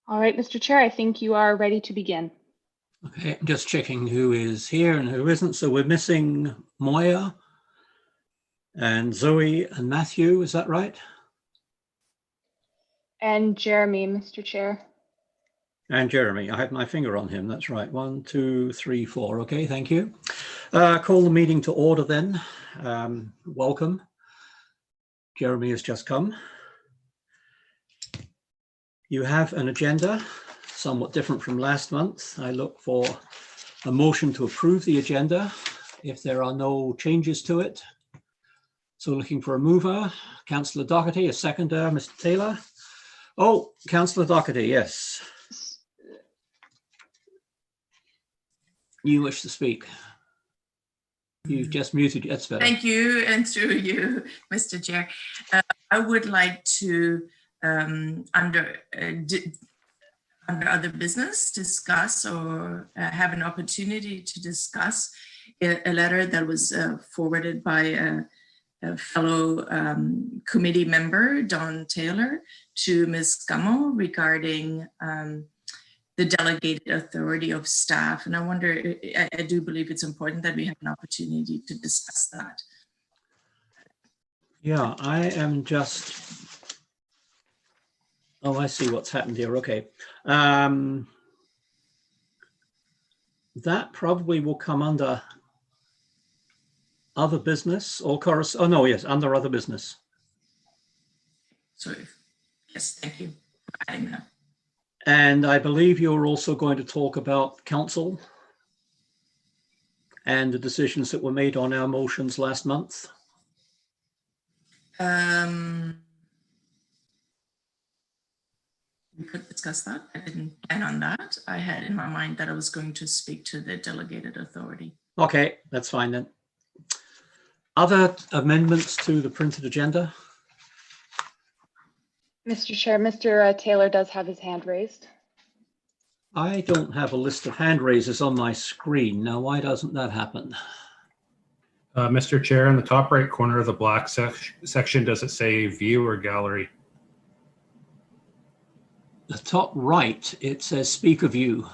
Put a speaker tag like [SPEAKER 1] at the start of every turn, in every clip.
[SPEAKER 1] All right, Mr. Chair, I think you are ready to begin.
[SPEAKER 2] Okay, I'm just checking who is here and who isn't. So we're missing Moya and Zoe and Matthew, is that right?
[SPEAKER 1] And Jeremy, Mr. Chair.
[SPEAKER 2] And Jeremy, I have my finger on him, that's right. 1, 2, 3, 4, okay, thank you. Call the meeting to order then. Welcome. Jeremy has just come. You have an agenda, somewhat different from last month. I look for a motion to approve the agenda if there are no changes to it. So looking for a mover, Councillor Doherty, a seconder, Mr. Taylor. Oh, Councillor Doherty, yes. You wish to speak. You've just muted, that's better.
[SPEAKER 3] Thank you, and through you, Mr. Chair. I would like to, under other business, discuss or have an opportunity to discuss a letter that was forwarded by a fellow committee member, Don Taylor, to Ms. Gummel regarding the delegated authority of staff. And I wonder, I do believe it's important that we have an opportunity to discuss that.
[SPEAKER 2] Yeah, I am just, oh, I see what's happened here, okay. That probably will come under other business or oh no, yes, under other business.
[SPEAKER 3] So, yes, thank you for adding that.
[SPEAKER 2] And I believe you're also going to talk about council and the decisions that were made on our motions last month.
[SPEAKER 3] We could discuss that. I didn't plan on that. I had in my mind that I was going to speak to the delegated authority.
[SPEAKER 2] Okay, that's fine then. Other amendments to the printed agenda?
[SPEAKER 1] Mr. Chair, Mr. Taylor does have his hand raised.
[SPEAKER 2] I don't have a list of hand raises on my screen. Now, why doesn't that happen?
[SPEAKER 4] Mr. Chair, in the top right corner of the black section, does it say view or gallery?
[SPEAKER 2] The top right, it says speaker view.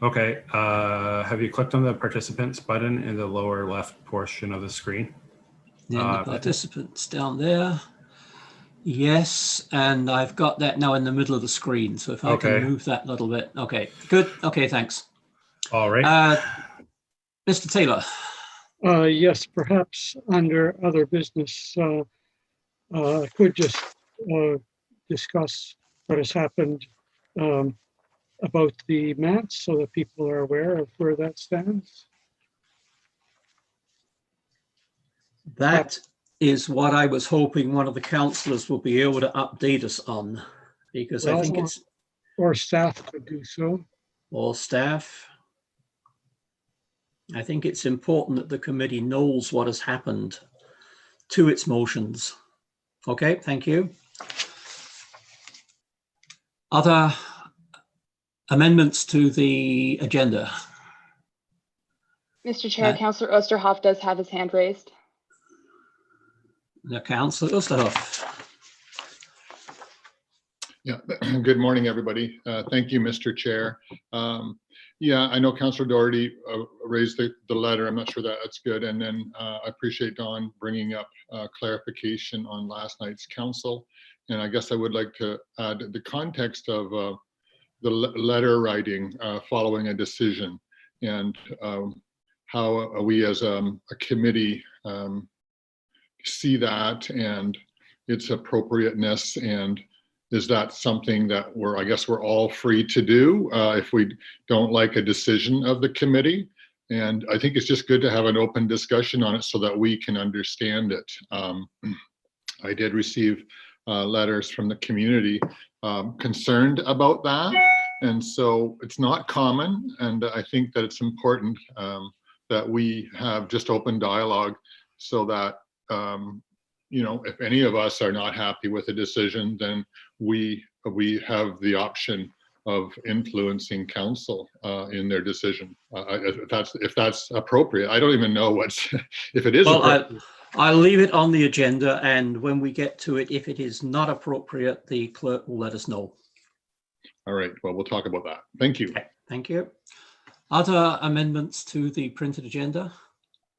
[SPEAKER 4] Okay. Have you clicked on the participants button in the lower left portion of the screen?
[SPEAKER 2] Then the participants down there. Yes, and I've got that now in the middle of the screen. So if I can move that a little bit. Okay, good. Okay, thanks.
[SPEAKER 4] All right.
[SPEAKER 2] Mr. Taylor.
[SPEAKER 5] Yes, perhaps under other business, I could just discuss what has happened about the mats so that people are aware of where that stands.
[SPEAKER 2] That is what I was hoping one of the councillors will be able to update us on, because I think it's...
[SPEAKER 5] Or staff could do so.
[SPEAKER 2] Or staff. I think it's important that the committee knows what has happened to its motions. Okay, thank you. Other amendments to the agenda?
[SPEAKER 1] Mr. Chair, Councillor Osterhoff does have his hand raised.
[SPEAKER 2] The Councillor Osterhoff.
[SPEAKER 6] Yeah, good morning, everybody. Thank you, Mr. Chair. Yeah, I know Councillor Doherty raised the letter. I'm not sure that that's good. And then I appreciate Don bringing up clarification on last night's council. And I guess I would like to add the context of the letter writing following a decision, and how we as a committee see that and its appropriateness, and is that something that I guess we're all free to do if we don't like a decision of the committee. And I think it's just good to have an open discussion on it so that we can understand it. I did receive letters from the community concerned about that. And so it's not common. And I think that it's important that we have just open dialogue so that you know, if any of us are not happy with a decision, then we have the option of influencing council in their decision. If that's appropriate. I don't even know what's if it is.
[SPEAKER 2] Well, I'll leave it on the agenda, and when we get to it, if it is not appropriate, the clerk will let us know.
[SPEAKER 6] All right, well, we'll talk about that. Thank you.
[SPEAKER 2] Okay, thank you. Other amendments to the printed agenda?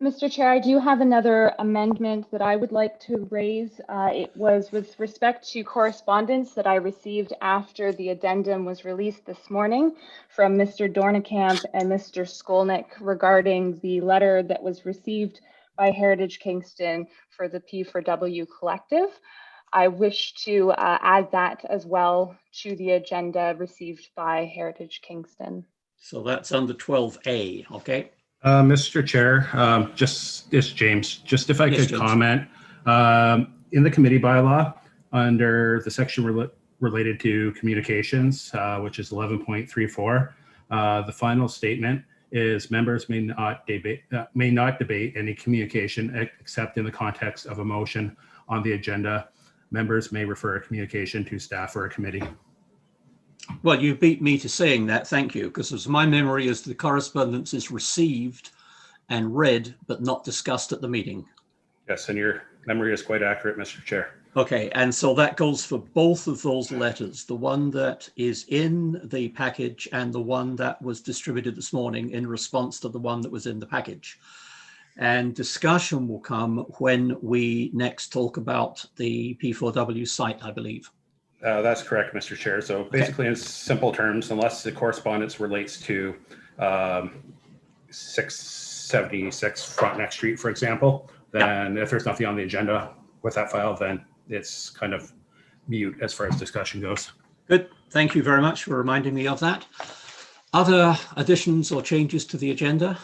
[SPEAKER 1] Mr. Chair, I do have another amendment that I would like to raise. It was with respect to correspondence that I received after the addendum was released this morning from Mr. Dornekamp and Mr. Skolnick regarding the letter that was received by Heritage Kingston for the P4W collective. I wish to add that as well to the agenda received by Heritage Kingston.
[SPEAKER 2] So that's under 12A, okay?
[SPEAKER 4] Mr. Chair, it's James. Just if I
[SPEAKER 2] Yes,
[SPEAKER 4] could
[SPEAKER 2] James.
[SPEAKER 4] comment, in the committee bylaw, under the section related to communications, which is 11.34, the final statement is members may not debate any communication except in the context of a motion on the agenda. Members may refer a communication to staff or a committee.
[SPEAKER 2] Well, you beat me to saying that, thank you, because as my memory is the correspondence is received and read, but not discussed at the meeting.
[SPEAKER 4] Yes, and your memory is quite accurate, Mr. Chair.
[SPEAKER 2] Okay, and so that goes for both of those letters, the one that is in the package and the one that was distributed this morning in response to the one that was in the package. And discussion will come when we next talk about the P4W site, I believe.
[SPEAKER 4] That's correct, Mr. Chair. So basically, in simple terms, unless the correspondence relates to 676 Frontenac Street, for example, then if there's nothing on the agenda with that file, then it's kind of mute as far as discussion goes.
[SPEAKER 2] Good. Thank you very much for reminding me of that. Other additions or changes to the agenda?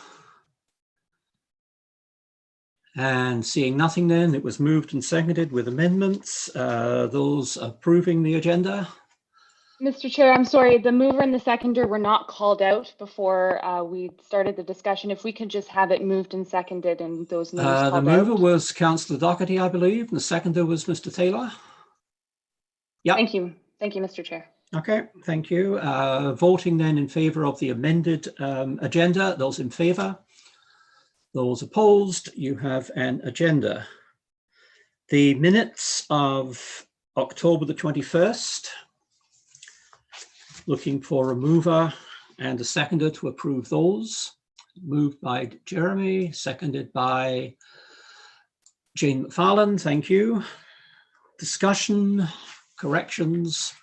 [SPEAKER 2] And seeing nothing then, it was moved and seconded with amendments. Those approving the agenda?
[SPEAKER 1] Mr. Chair, I'm sorry, the mover and the seconder were not called out before we started the discussion. If we could just have it moved and seconded and those names
[SPEAKER 2] The
[SPEAKER 1] called
[SPEAKER 2] mover
[SPEAKER 1] out.
[SPEAKER 2] was Councillor Doherty, I believe, and the seconder was Mr. Taylor. Yeah.
[SPEAKER 1] Thank you, Mr. Chair.
[SPEAKER 2] Okay, thank you. Voting then in favour of the amended agenda. Those in favour? Those opposed? You have an agenda. The minutes of October the 21st. Looking for a mover and a seconder to approve those. Moved by Jeremy, seconded by Jane McFarlane. Thank you. Discussion, corrections.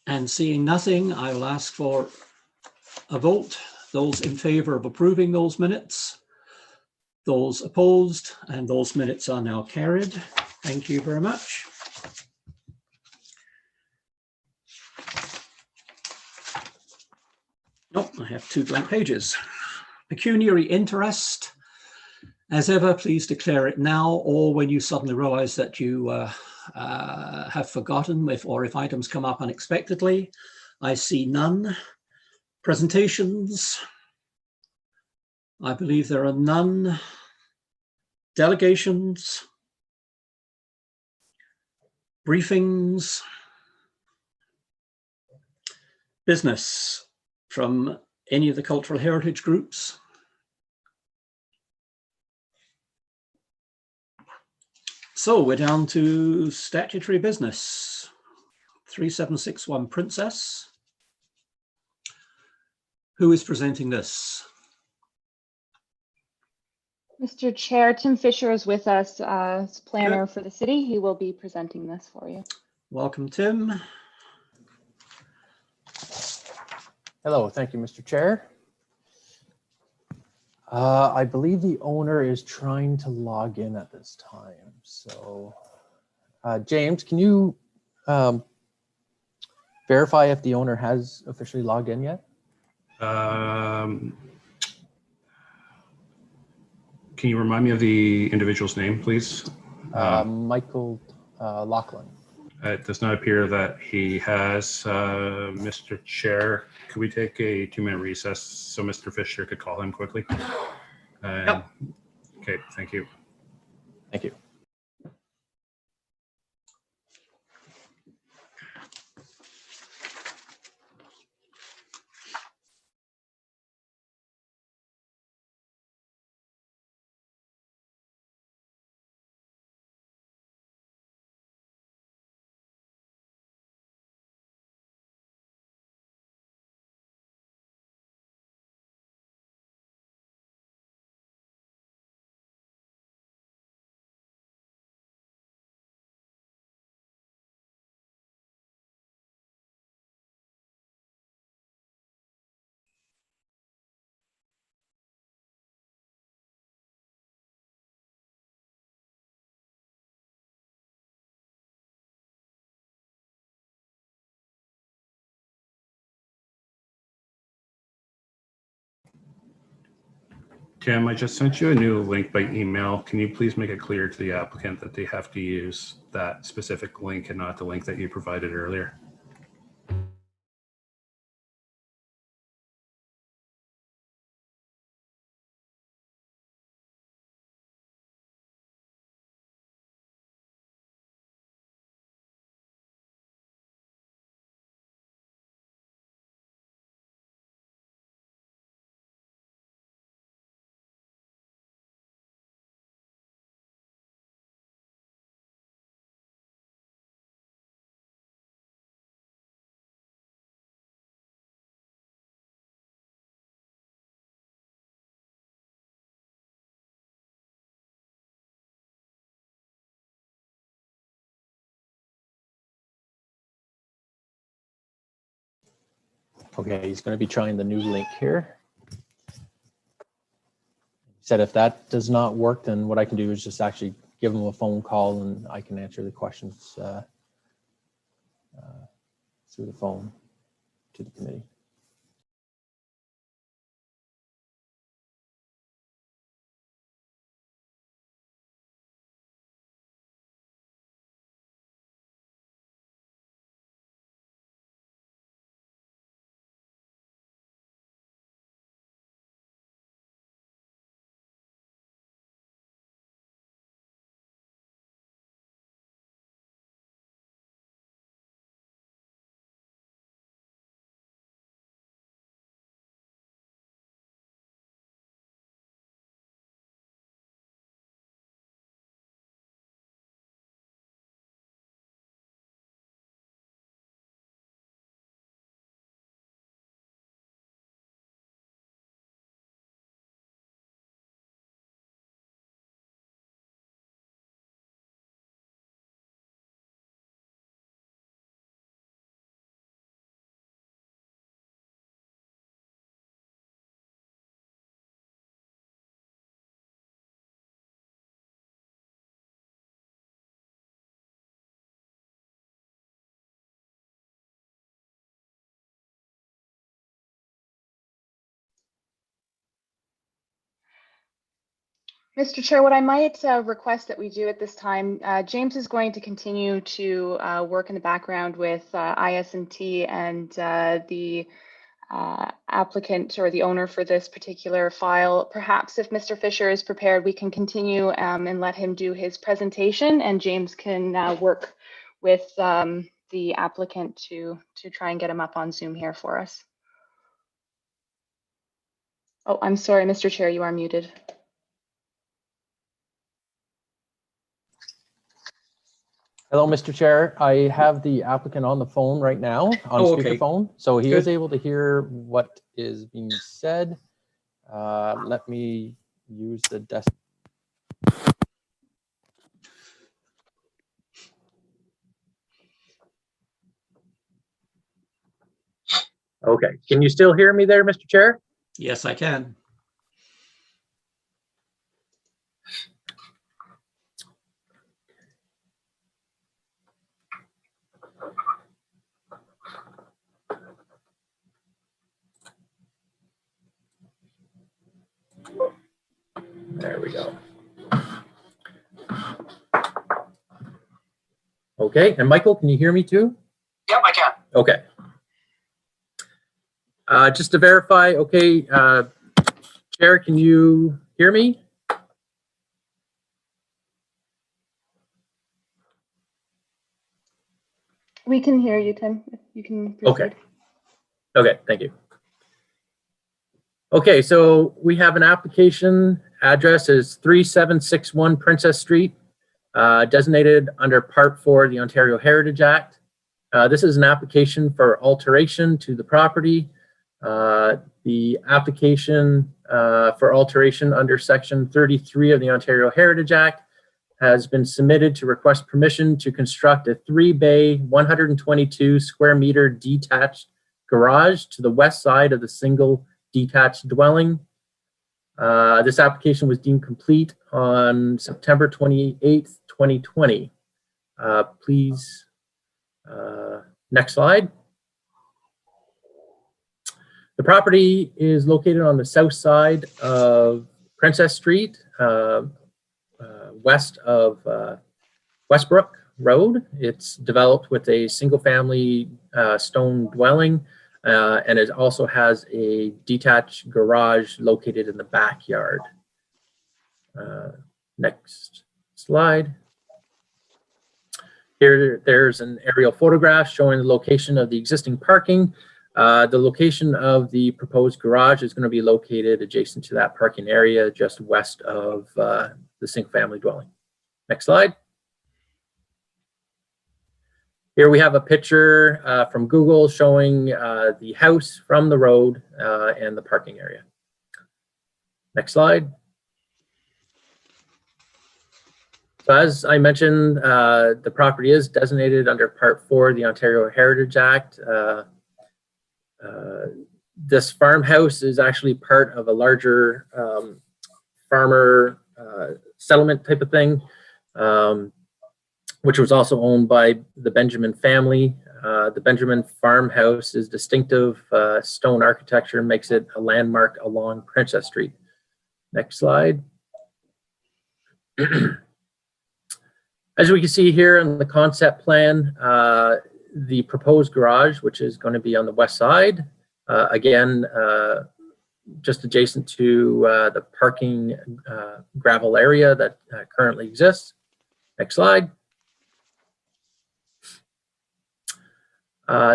[SPEAKER 2] And seeing nothing, I will ask for a vote. Those in favour of approving those minutes, those opposed, and those minutes are now carried. Thank you very much. Nope, I have 2 blank pages. Pecuniary interest. As ever, please declare it now or when you suddenly realise that you have forgotten if items come up unexpectedly. I see none. Presentations. I believe there are none. Delegations. Briefings. Business from any of the cultural heritage groups. So we're down to statutory business. 3761 Princess. Who is presenting this?
[SPEAKER 1] Mr. Chair, Tim Fisher is with us as planner for the city. He will be presenting this for you.
[SPEAKER 2] Welcome, Tim.
[SPEAKER 7] Hello, thank you, Mr. Chair. I believe the owner is trying to log in at this time. So, James, can you verify if the owner has officially logged in yet?
[SPEAKER 4] Can you remind me of the individual's name, please?
[SPEAKER 7] Michael Lachlan.
[SPEAKER 4] It does not appear that he has. Mr. Chair, could we take a 2-minute recess so Mr. Fisher could call him quickly?
[SPEAKER 2] Yep.
[SPEAKER 4] Okay, thank you.
[SPEAKER 7] Thank you.
[SPEAKER 4] Tim, I just sent you a new link by email. Can you please make it clear to the applicant that they have to use that specific link and not the link that you provided earlier?
[SPEAKER 7] Okay, he's going to be trying the new link here. He said if that does not work, then what I can do is just actually give him a phone call and I can answer the questions through the phone to the committee.
[SPEAKER 1] Mr. Chair, what I might request that we do at this time, James is going to continue to work in the background with IS&T and the applicant or the owner for this particular file. Perhaps if Mr. Fisher is prepared, we can continue and let him do his presentation, and James can work with the applicant to try and get him up on Zoom here for us. Oh, I'm sorry, Mr. Chair, you are muted.
[SPEAKER 7] Hello, Mr. Chair. I have the applicant on the phone right now on
[SPEAKER 2] okay.
[SPEAKER 7] speakerphone, so he
[SPEAKER 2] Good.
[SPEAKER 7] is able to hear what is being said. Let me use the desk. Okay, can you still hear me there, Mr. Chair?
[SPEAKER 2] Yes, I can.
[SPEAKER 7] There we go. Okay, and Michael, can you hear me too?
[SPEAKER 8] Yep, I can.
[SPEAKER 7] Okay. Just to verify, okay, Chair, can you hear me?
[SPEAKER 1] We can hear you, Tim. You can proceed.
[SPEAKER 7] Okay. Okay, thank you. Okay, so we have an application address is 3761 Princess Street, designated under Part 4 of the Ontario Heritage Act. This is an application for alteration to the property. The application for alteration under Section 33 of the Ontario Heritage Act has been submitted to request permission to construct a 3-bay, 122 square meter detached garage to the west side of the single detached dwelling. This application was deemed complete on September 28th, 2020. Please, next slide. The property is located on the south side of Princess Street, west of Westbrook Road. It's developed with a single-family stone dwelling, and it also has a detached garage located in the backyard. Next slide. Here, there's an aerial photograph showing the location of the existing parking. The location of the proposed garage is going to be located adjacent to that parking area, just west of the single-family dwelling. Next slide. Here we have a picture from Google showing the house from the road and the parking area. Next slide. So as I mentioned, the property is designated under Part 4 of the Ontario Heritage Act. This farmhouse is actually part of a larger farmer settlement type of thing, which was also owned by the Benjamin family. The Benjamin farmhouse is distinctive stone architecture, makes it a landmark along Princess Street. Next slide. As we can see here in the concept plan, the proposed garage, which is going to be on the west side, again, just adjacent to the parking gravel area that currently exists. Next slide.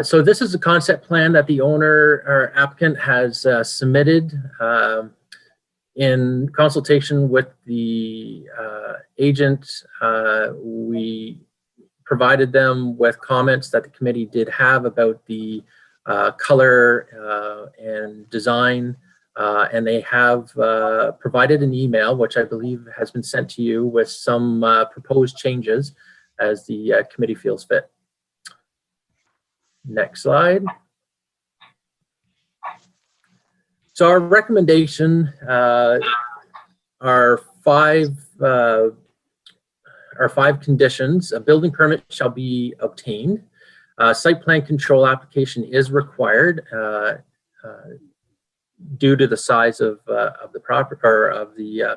[SPEAKER 7] So this is a concept plan that the owner or applicant has submitted in consultation with the agent. We provided them with comments that the committee did have about the color and design, and they have provided an email, which I believe has been sent to you, with some proposed changes as the committee feels fit. Next slide. So our recommendation are five conditions. A building permit shall be obtained. Site plan control application is required due to the size of the property or of the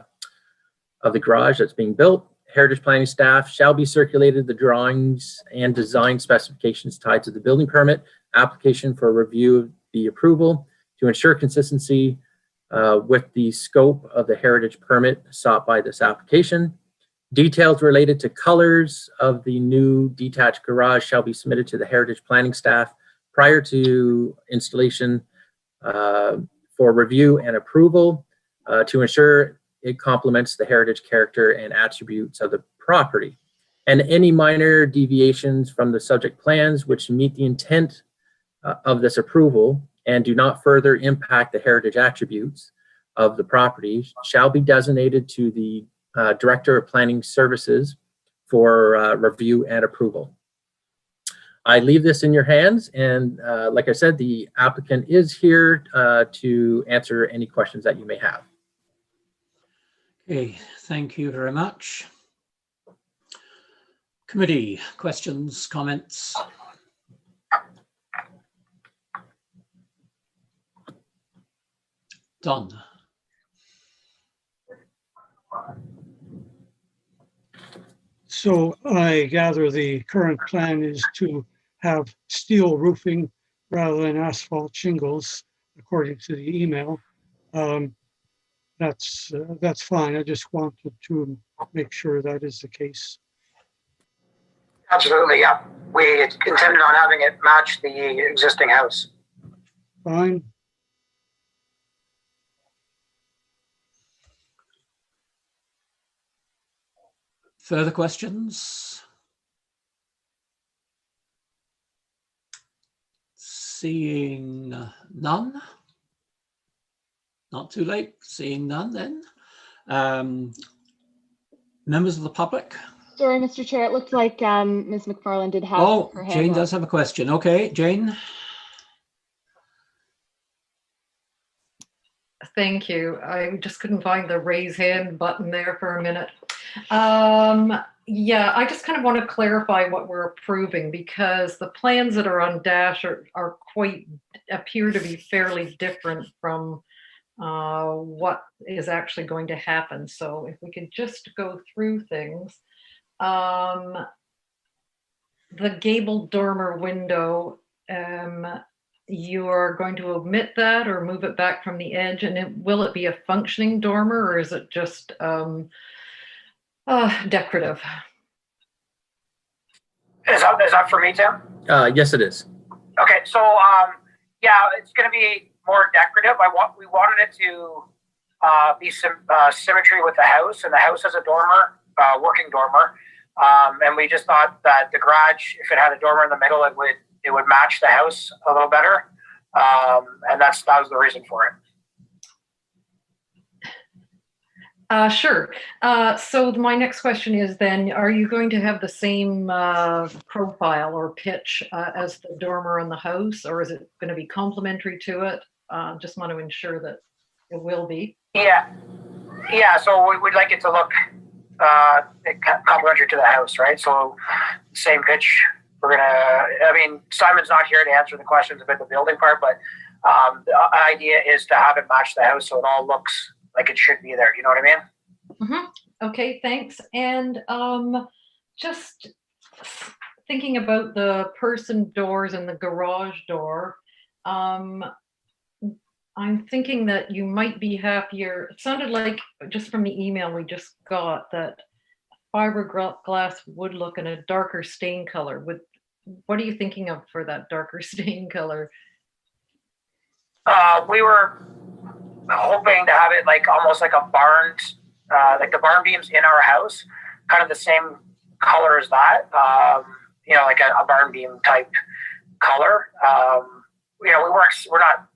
[SPEAKER 7] garage that's being built. Heritage planning staff shall be circulated the drawings and design specifications tied to the building permit application for review of the approval to ensure consistency with the scope of the heritage permit sought by this application. Details related to colors of the new detached garage shall be submitted to the heritage planning staff prior to installation for review and approval to ensure it complements the heritage character and attributes of the property. And any minor deviations from the subject plans which meet the intent of this approval and do not further impact the heritage attributes of the property shall be designated to the Director of Planning Services for review and approval. I leave this in your hands, and like I said, the applicant is here to answer any questions that you may have.
[SPEAKER 2] Okay, thank you very much. Committee, questions, comments? Don.
[SPEAKER 5] So I gather the current plan is to have steel roofing rather than asphalt shingles, according to the email. That's fine. I just wanted to make sure that is the case.
[SPEAKER 8] Absolutely, yeah. We intended on having it match the existing house.
[SPEAKER 5] Fine.
[SPEAKER 2] Further questions? Seeing none. Not too late. Seeing none then. Members of the public?
[SPEAKER 1] Sorry, Mr. Chair, it looked like Ms. McFarland did have her hand
[SPEAKER 2] Jane
[SPEAKER 1] up.
[SPEAKER 2] does have a question. Okay, Jane.
[SPEAKER 9] Thank you. I just couldn't find the raise hand button there for a minute. Yeah, I just kind of want to clarify what we're approving, because the plans that are on Dash appear to be fairly different from what is actually going to happen. So if we could just go through things. The gable dormer window, you are going to omit that or move it back from the edge, and will it be a functioning dormer, or is it just decorative?
[SPEAKER 8] Is that for me, Tim?
[SPEAKER 7] Yes, it is.
[SPEAKER 8] Okay, so yeah, it's going to be more decorative. We wanted it to be some symmetry with the house, and the house has a dormer, working dormer, and we just thought that the garage, if it had a dormer in the middle, it would match the house a little better, and that was the reason for it.
[SPEAKER 9] Sure. So my next question is then, are you going to have the same profile or pitch as the dormer on the house, or is it going to be complementary to it? Just want to ensure that it will be.
[SPEAKER 8] Yeah. So we'd like it to look complementary to the house, right? So same pitch. Simon's not here to answer the questions about the building part, but the idea is to have it match the house so it all looks like it should be there. You know what I mean?
[SPEAKER 9] Mm-hmm. Okay, thanks. And just thinking about the person doors and the garage door, I'm thinking that you might be happier. It sounded like, just from the email we just got, that fiberglass would look in a darker stain color. What are you thinking of for that darker stain color?
[SPEAKER 8] We were hoping to have it like almost like a barn, like the barn beams in our house, kind of the same color as that. Like a barn beam type color. We're not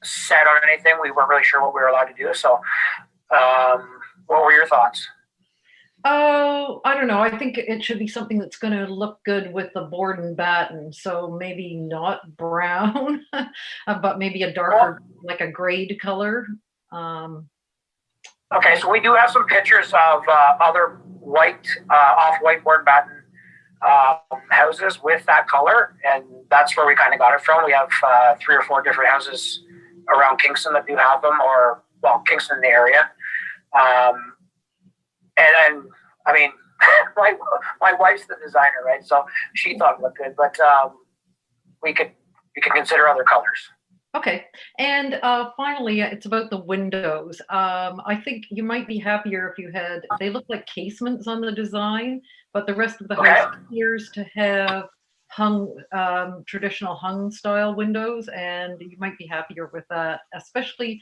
[SPEAKER 8] set on anything. We weren't really sure what we were allowed to do. So, what were your thoughts?
[SPEAKER 9] Oh, I don't know. I think it should be something that's going to look good with the board and batten. So maybe not brown, but maybe a darker, like a grayed color.
[SPEAKER 8] Okay, so we do have some pictures of other white, off-white board and batten houses with that color, and that's where we kind of got it from. We have 3 or 4 different houses around Kingston that do have them, Kingston in the area. And my wife's the designer, right? So she thought it looked good, but we could consider other colors.
[SPEAKER 9] Okay, and finally, it's about the windows. I think you might be happier if they look like casements on the design, but the rest of the house appears to have traditional hung style windows, and you might be happier with that, especially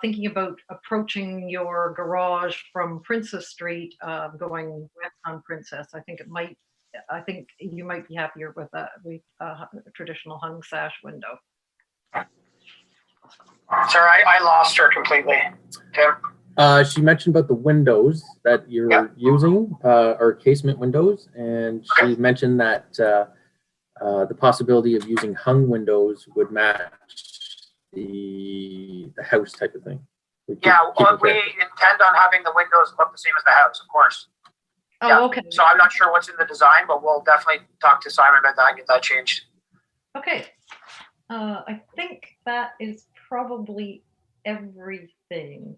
[SPEAKER 9] thinking about approaching your garage from Princess Street, going west on Princess. I think you might be happier with that, with a traditional hung sash window.
[SPEAKER 8] Sorry, I lost her completely. Tim?
[SPEAKER 7] She mentioned about the windows that you're using, or casement windows, and she mentioned that the possibility of using hung windows would match the house type of thing.
[SPEAKER 8] We intend on having the windows look the same as the house, of course.
[SPEAKER 9] Oh,
[SPEAKER 8] yeah.
[SPEAKER 9] Okay.
[SPEAKER 8] So I'm not sure what's in the design, but we'll definitely talk to Simon about that and get that changed.
[SPEAKER 9] Okay. I think that is probably everything.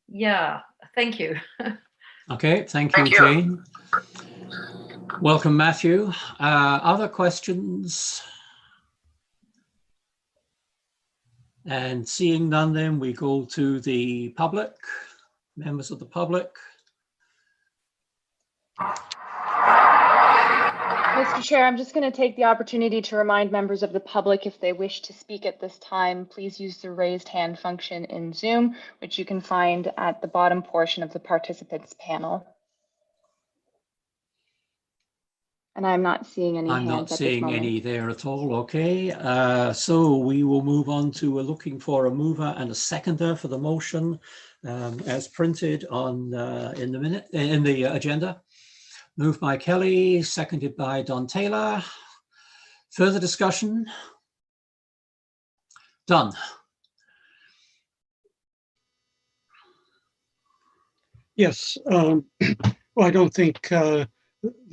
[SPEAKER 9] Yeah, thank you.
[SPEAKER 2] Okay, thank you, Jane. Welcome, Matthew. Other questions? And seeing none, then we go to the public, members of the public.
[SPEAKER 1] Mr. Chair, I'm just going to take the opportunity to remind members of the public, if they wish to speak at this time, please use the raised hand function in Zoom, which you can find at the bottom portion of the participants panel. And I'm not seeing any hands at this moment.
[SPEAKER 2] I'm not seeing any there at all. Okay, so we will move on to looking for a mover and a seconder for the motion as printed on in the agenda. Moved by Kelly, seconded by Don Taylor. Further discussion? Done.
[SPEAKER 5] Yes. Well, I don't think there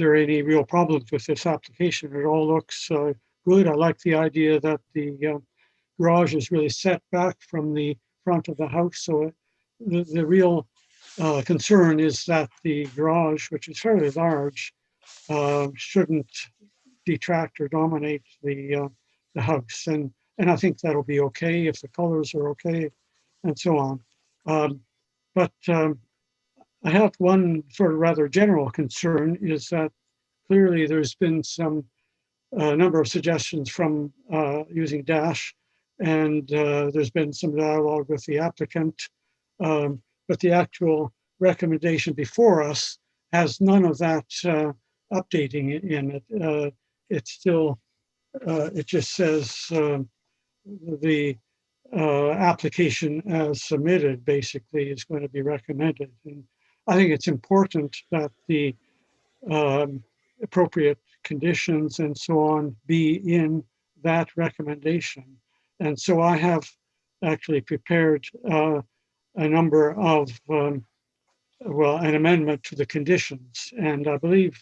[SPEAKER 5] are any real problems with this application. It all looks good. I like the idea that the garage is really set back from the front of the house. So the real concern is that the garage, which is fairly large, shouldn't detract or dominate the house. And I think that'll be okay if the colors are okay and so on. But I have one sort of rather general concern is that clearly there's been some number of suggestions from using Dash, and there's been some dialogue with the applicant, but the actual recommendation before us has none of that updating in it. It's still, it just says the application as submitted basically is going to be recommended. And I think it's important that the appropriate conditions and so on be in that recommendation. And so I have actually prepared a number of, well, an amendment to the conditions. And I believe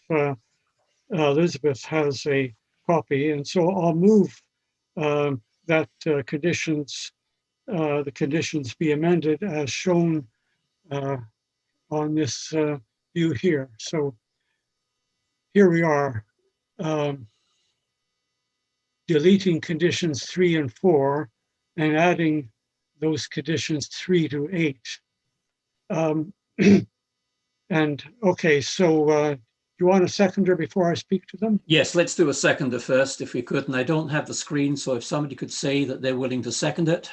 [SPEAKER 5] Elizabeth has a copy. And so I'll move that the conditions be amended as shown on this view here. So here we are, deleting conditions 3 and 4 and adding those conditions 3 to 8. And okay, so you want a seconder before I speak to them?
[SPEAKER 2] Yes, let's do a seconder first if we could. And I don't have the screen, so if somebody could say that they're willing to second it.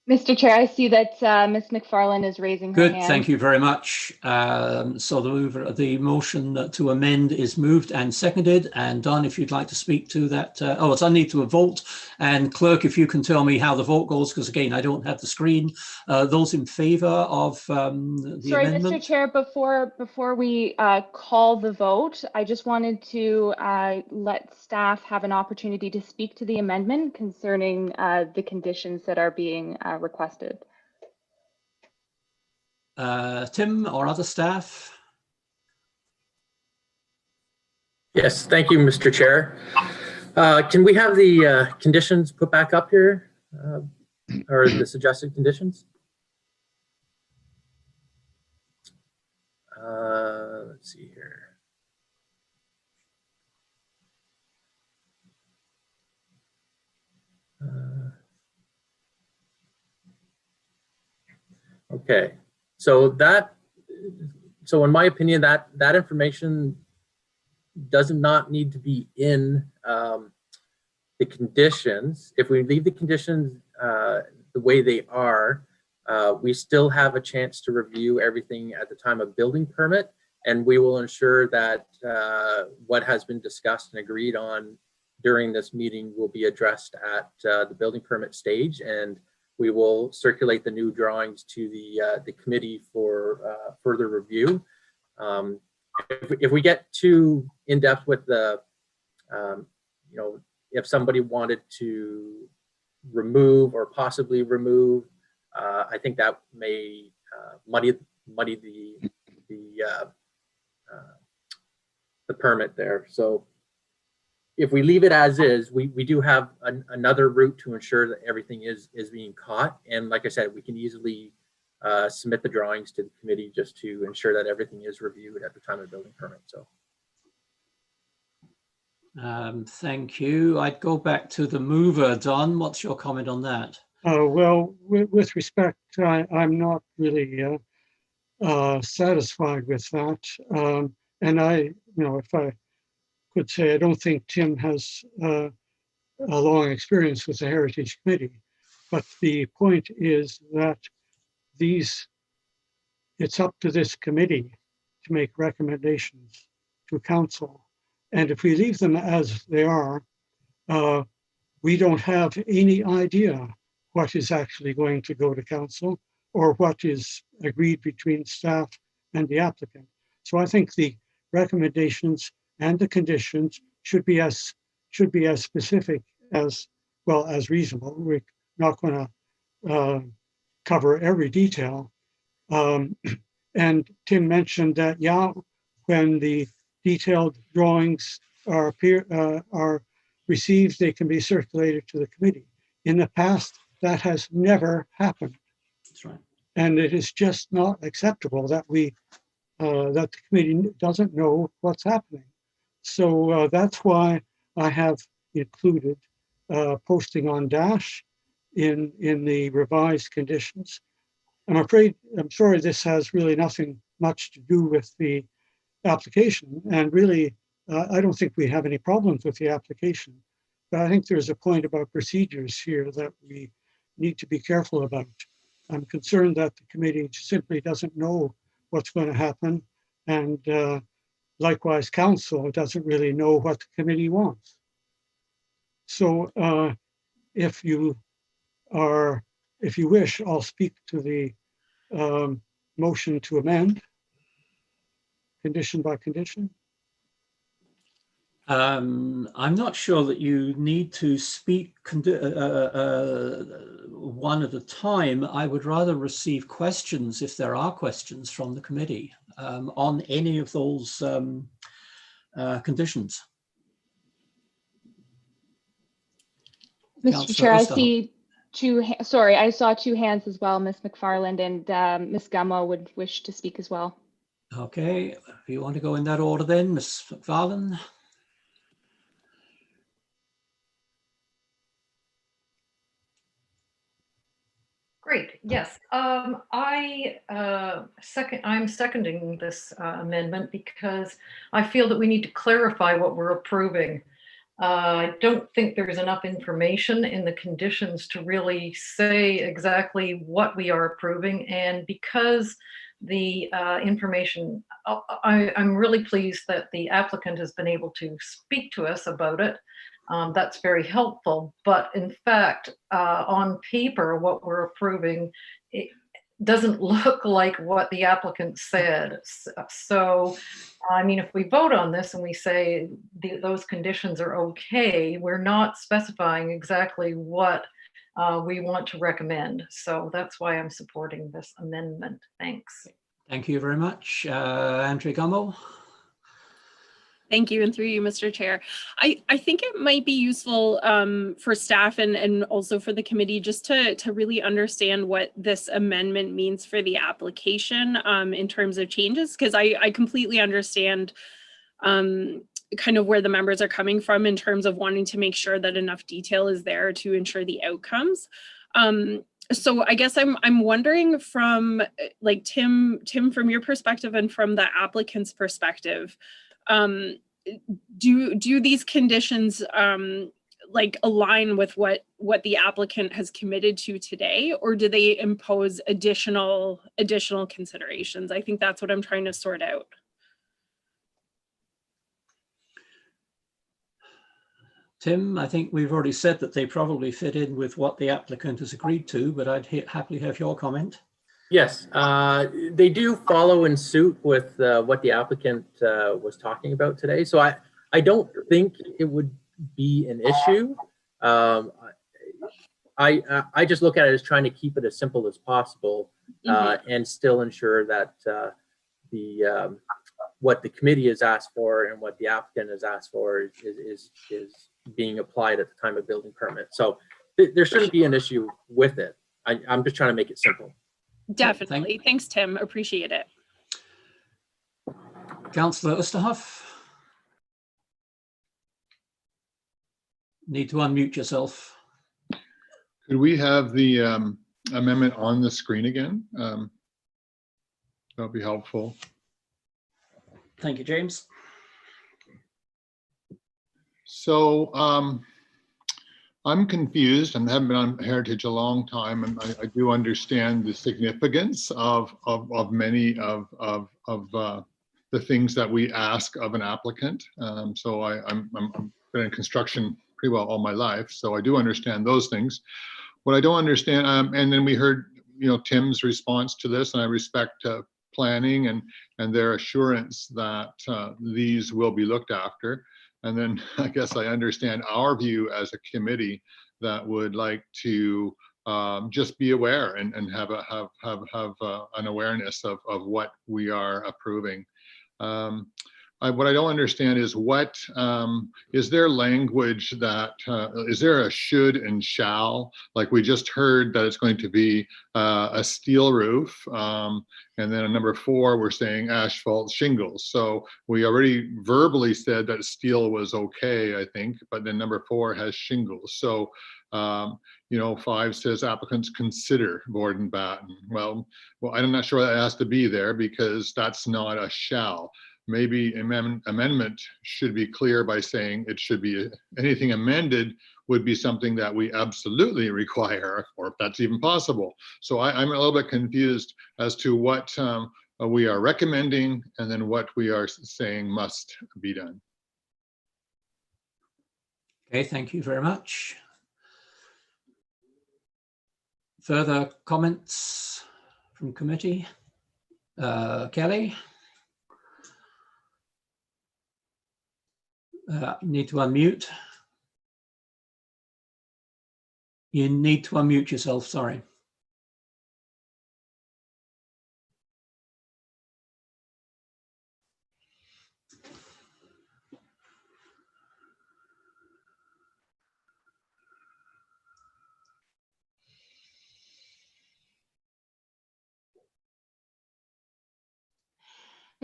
[SPEAKER 1] Mr. Chair, I see that Ms. McFarlane is raising her
[SPEAKER 2] Good,
[SPEAKER 1] hand.
[SPEAKER 2] thank you very much. So the motion to amend is moved and seconded. And Don, if you'd like to speak to that. Oh, it's I need to a vote. And clerk, if you can tell me how the vote goes, because again, I don't have the screen. Those in favour of the
[SPEAKER 1] Sorry,
[SPEAKER 2] amendment?
[SPEAKER 1] Mr. Chair, before we call the vote, I just wanted to let staff have an opportunity to speak to the amendment concerning the conditions that are being requested.
[SPEAKER 2] Tim or other staff?
[SPEAKER 7] Yes, thank you, Mr. Chair. Can we have the conditions put back up here, or the suggested conditions? Let's see here. Okay, so in my opinion, that information does not need to be in the conditions. If we leave the conditions the way they are, we still have a chance to review everything at the time of building permit, and we will ensure that what has been discussed and agreed on during this meeting will be addressed at the building permit stage, and we will circulate the new drawings to the committee for further review. If we get too in depth with the, you know, if somebody wanted to remove or possibly remove, I think that may muddy the permit there. So if we leave it as is, we do have another route to ensure that everything is being caught. And like I said, we can easily submit the drawings to the committee just to ensure that everything is reviewed at the time of building permit. So.
[SPEAKER 2] Thank you. I'd go back to the mover. Don, what's your comment on that?
[SPEAKER 5] Well, with respect, I'm not really satisfied with that. And if I could say, I don't think Tim has a long experience with the Heritage Committee, but the point is that it's up to this committee to make recommendations to council. And if we leave them as they are, we don't have any idea what is actually going to go to council or what is agreed between staff and the applicant. So I think the recommendations and the conditions should be as specific as well as reasonable. We're not going to cover every detail. And Tim mentioned that, yeah, when the detailed drawings are received, they can be circulated to the committee. In the past, that has never happened.
[SPEAKER 2] That's right.
[SPEAKER 5] And it is just not acceptable that that the committee doesn't know what's happening. So that's why I have included posting on Dash in the revised conditions. I'm sorry, this has really nothing much to do with the application. And really, I don't think we have any problems with the application. But I think there's a point about procedures here that we need to be careful about. I'm concerned that the committee simply doesn't know what's going to happen. And likewise, council doesn't really know what the committee wants. So if you wish, I'll speak to the motion to amend condition by condition.
[SPEAKER 2] I'm not sure that you need to speak one at a time. I would rather receive questions, if there are questions from the committee, on any of those conditions.
[SPEAKER 1] Mr. Chair, I see I saw two hands as well, Ms. McFarland, and Ms. Gummo would wish to speak as well.
[SPEAKER 2] Okay, if you want to go in that order then, Ms. McFarland.
[SPEAKER 9] Great, yes. I'm seconding this amendment because I feel that we need to clarify what we're approving. I don't think there's enough information in the conditions to really say exactly what we are approving. And because the information, I'm really pleased that the applicant has been able to speak to us about it. That's very helpful. But in fact, on paper, what we're approving, it doesn't look like what the applicant said. So, I mean, if we vote on this and we say those conditions are okay, we're not specifying exactly what we want to recommend. So that's why I'm supporting this amendment. Thanks.
[SPEAKER 2] Thank you very much. Andrea Gummo.
[SPEAKER 10] Thank you, and through you, Mr. Chair. I think it might be useful for staff and also for the committee just to really understand what this amendment means for the application in terms of changes, because I completely understand kind of where the members are coming from in terms of wanting to make sure that enough detail is there to ensure the outcomes. So I guess I'm wondering from like Tim, from your perspective and from the applicant's perspective, do these conditions like align with what the applicant has committed to today, or do they impose additional considerations? I think that's what I'm trying to sort out.
[SPEAKER 2] Tim, I think we've already said that they probably fit in with what the applicant has agreed to, but I'd happily have your comment.
[SPEAKER 7] Yes, they do follow in suit with what the applicant was talking about today. So I don't think it would be an issue. I just look at it as trying to keep it as simple as possible and still ensure that what the committee has asked for and what the applicant has asked for is being applied at the time of building permit. So there shouldn't be an issue with it. I'm just trying to make it simple.
[SPEAKER 10] Definitely. Thanks, Tim. Appreciate it.
[SPEAKER 2] Councillor Oosterhoff. Need to unmute yourself.
[SPEAKER 6] Could we have the amendment on the screen again? That'll be helpful.
[SPEAKER 2] Thank you, James.
[SPEAKER 6] So I'm confused and haven't been on Heritage a long time, and I do understand the significance of many of the things that we ask of an applicant. So I'm been in construction pretty well all my life, so I do understand those things. What I don't understand, and then we heard Tim's response to this, and I respect planning and their assurance that these will be looked after. And then I guess I understand our view as a committee that would like to just be aware and have an awareness of what we are approving. what I don't understand is what is there language that is there a should and shall? Like we just heard that it's going to be a steel roof, and then a number 4 we're saying asphalt shingles. So we already verbally said that steel was okay, I think, but then number 4 has shingles. So you know, 5 says applicants consider board and batten. Well, I'm not sure that has to be there because that's not a shall. Maybe amendment should be clear by saying it should be anything amended would be something that we absolutely require, or if that's even possible. So I'm a little bit confused as to what we are recommending and then what we are saying must be done.
[SPEAKER 2] Okay, thank you very much. Further comments from committee? Kelly? Need to unmute. You need to unmute yourself, sorry.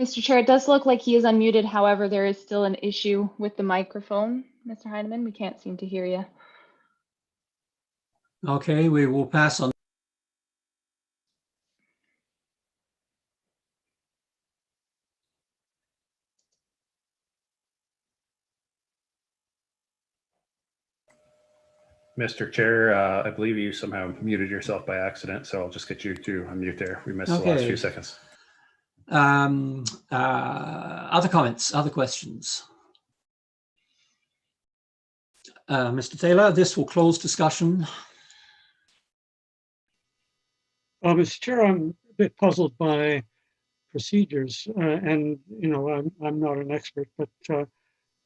[SPEAKER 1] Mr. Chair, it does look like he is unmuted. However, there is still an issue with the microphone. Mr. Heineman, we can't seem to hear you.
[SPEAKER 2] Okay, we will pass on.
[SPEAKER 4] Mr. Chair, I believe you somehow muted yourself by accident, so I'll just get you to unmute there. We missed the last few seconds.
[SPEAKER 2] Other comments, other questions? Mr. Taylor, this will close discussion.
[SPEAKER 5] Mr. Chair, I'm a bit puzzled by procedures, and you know, I'm not an expert, but you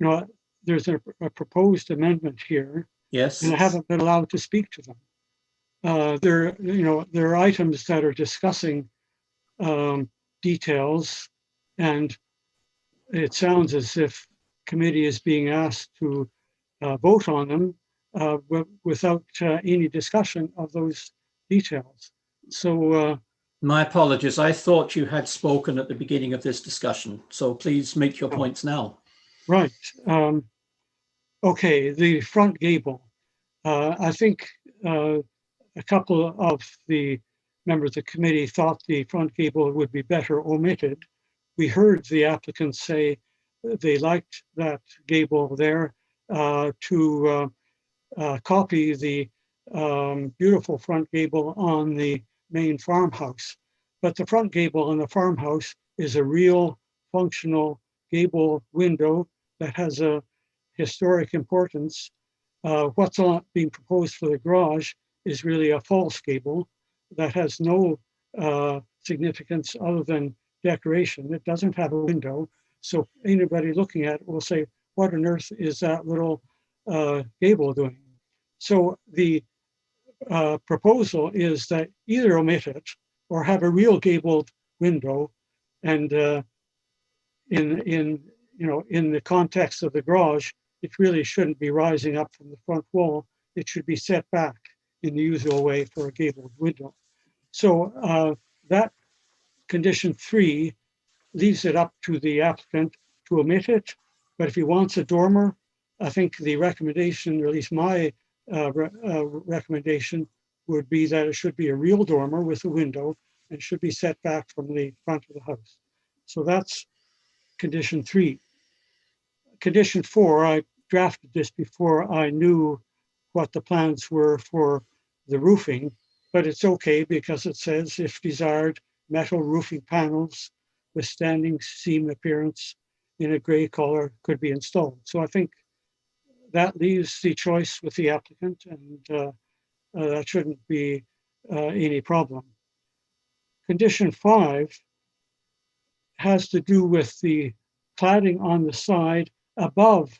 [SPEAKER 5] know, there's a proposed amendment here.
[SPEAKER 2] Yes.
[SPEAKER 5] And I haven't been allowed to speak to them. There are items that are discussing details, and it sounds as if committee is being asked to vote on them without any discussion of those details. So
[SPEAKER 2] my apologies. I thought you had spoken at the beginning of this discussion. So please make your points now.
[SPEAKER 5] Right. Okay, the front gable. I think a couple of the members of the committee thought the front gable would be better omitted. We heard the applicants say they liked that gable there to copy the beautiful front gable on the main farmhouse. But the front gable on the farmhouse is a real functional gable window that has a historic importance. What's being proposed for the garage is really a false gable that has no significance other than decoration. It doesn't have a window. So anybody looking at it will say, what on earth is that little gable doing? So the proposal is that either omit it or have a real gabled window, and in the context of the garage, it really shouldn't be rising up from the front wall. It should be set back in the usual way for a gabled window. So that condition 3 leaves it up to the applicant to omit it. But if he wants a dormer, I think the recommendation, or at least my recommendation, would be that it should be a real dormer with a window and should be set back from the front of the house. So that's condition 3. Condition 4, I drafted this before I knew what the plans were for the roofing, but it's okay because it says, if desired, metal roofing panels with standing seam appearance in a gray color could be installed. So I think that leaves the choice with the applicant, and that shouldn't be any problem. Condition 5 has to do with the cladding on the side above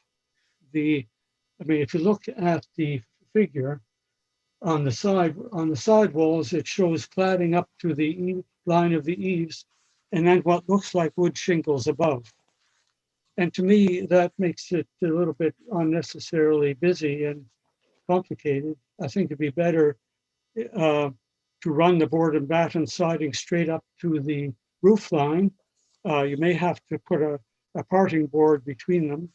[SPEAKER 5] the, if you look at the figure on the side walls, it shows cladding up to the line of the eaves, and then what looks like wood shingles above. And to me, that makes it a little bit unnecessarily busy and complicated. I think it'd be better to run the board and batten siding straight up to the roof line. You may have to put a parting board between them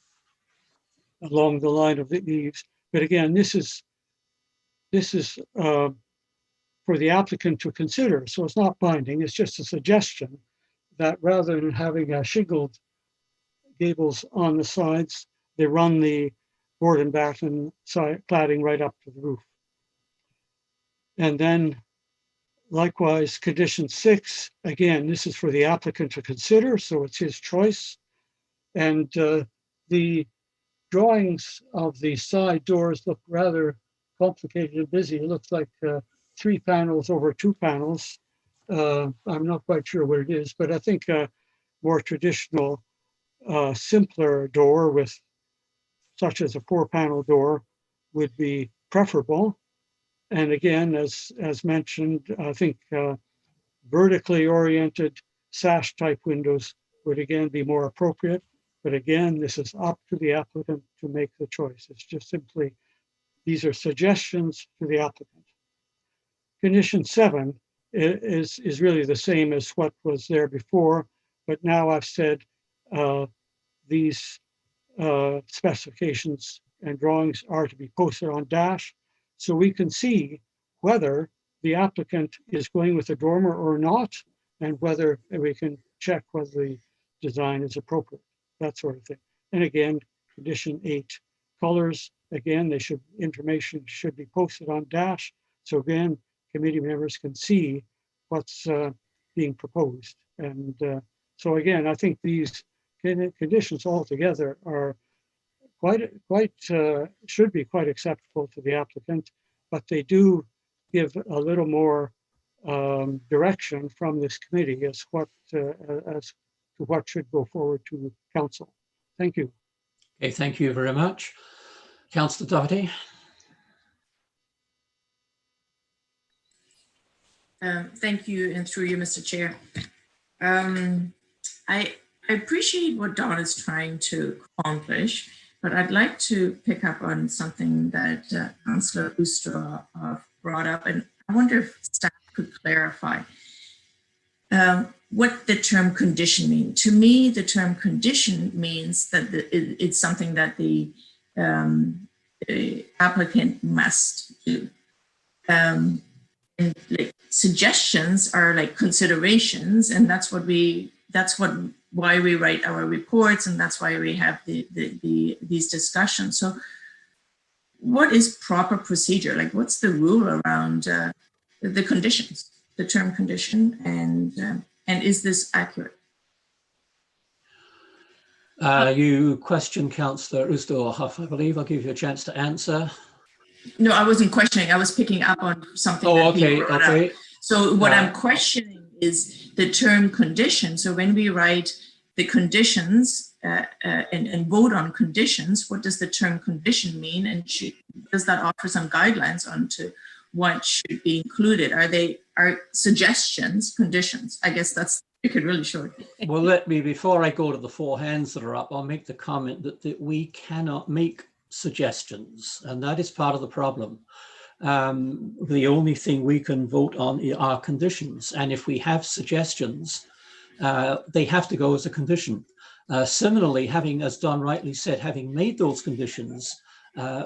[SPEAKER 5] along the line of the eaves. But again, this is for the applicant to consider. So it's not binding, it's just a suggestion that rather than having a shingled gables on the sides, they run the board and batten cladding right up to the roof. And then likewise, condition 6, again, this is for the applicant to consider, so it's his choice. And the drawings of the side doors look rather complicated and busy. It looks like 3 panels over 2 panels. I'm not quite sure what it is, but I think a more traditional, simpler door with such as a 4-panel door would be preferable. And again, as mentioned, I think vertically oriented sash type windows would again be more appropriate. But again, this is up to the applicant to make the choice. It's just simply, these are suggestions to the applicant. Condition 7 is really the same as what was there before, but now I've said these specifications and drawings are to be posted on Dash, so we can see whether the applicant is going with a dormer or not, and whether we can check whether the design is appropriate, that sort of thing. And again, condition 8, colors, again, information should be posted on Dash. So again, committee members can see what's being proposed. And so again, I think these conditions altogether are should be quite acceptable to the applicant, but they do give a little more direction from this committee as to what should go forward to council. Thank you.
[SPEAKER 2] Okay, thank you very much. Councillor Doherty.
[SPEAKER 3] Thank you, and through you, Mr. Chair. I appreciate what Don is trying to accomplish, but I'd like to pick up on something that Councillor Ustra brought up, and I wonder if staff could clarify what the term condition means. To me, the term condition means that it's something that the applicant must do. And like suggestions are like considerations, and that's why we write our reports, and that's why we have these discussions. So what is proper procedure? Like, what's the rule around the conditions, the term condition, and is this accurate?
[SPEAKER 2] You questioned Councillor Usdorf, I believe. I'll give you a chance to answer.
[SPEAKER 3] No, I wasn't questioning. I was picking up on something.
[SPEAKER 2] Oh, okay, okay.
[SPEAKER 3] So what I'm questioning is the term condition. So when we write the conditions and vote on conditions, what does the term condition mean? And does that offer some guidelines onto what should be included? Are suggestions conditions? I guess that's, you could really short.
[SPEAKER 2] Well, let me, before I go to the 4 hands that are up, I'll make the comment that we cannot make suggestions, and that is part of the problem. The only thing we can vote on are conditions, and if we have suggestions, they have to go as a condition. Similarly, as Don rightly said, having made those conditions,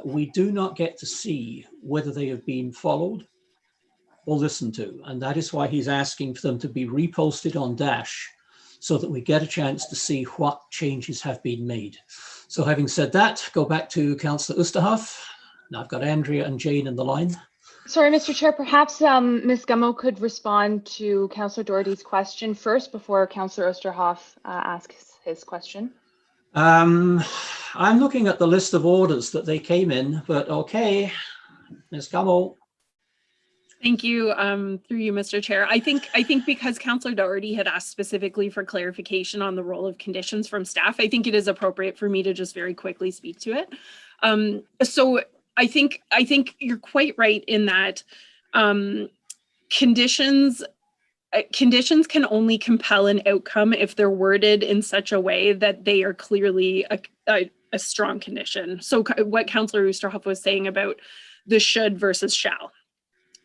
[SPEAKER 2] we do not get to see whether they have been followed or listened to, and that is why he's asking for them to be reposted on Dash so that we get a chance to see what changes have been made. So having said that, go back to Councillor Oosterhoff. Now I've got Andrea and Jane in the line.
[SPEAKER 1] Sorry, Mr. Chair, perhaps Ms. Gummo could respond to Councillor Doherty's question first before Councillor Oosterhoff asks his question.
[SPEAKER 2] I'm looking at the list of orders that they came in, but okay, Ms. Gummo.
[SPEAKER 10] Thank you, through you, Mr. Chair. I think because Councillor Doherty had asked specifically for clarification on the role of conditions from staff, I think it is appropriate for me to just very quickly speak to it. So I think you're quite right in that conditions conditions can only compel an outcome if they're worded in such a way that they are clearly a strong condition. So what Councillor Oosterhoff was saying about the should versus shall.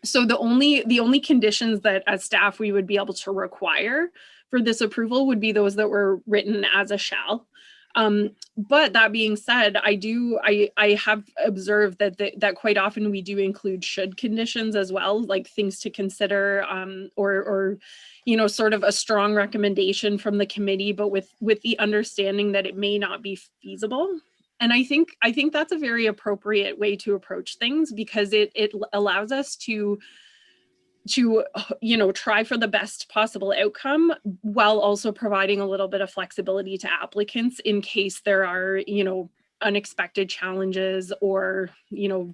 [SPEAKER 10] So the only conditions that as staff we would be able to require for this approval would be those that were written as a shall. But that being said, I have observed that quite often we do include should conditions as well, like things to consider, or sort of a strong recommendation from the committee, but with the understanding that it may not be feasible. And I think that's a very appropriate way to approach things, because it allows us to try for the best possible outcome while also providing a little bit of flexibility to applicants in case there are unexpected challenges or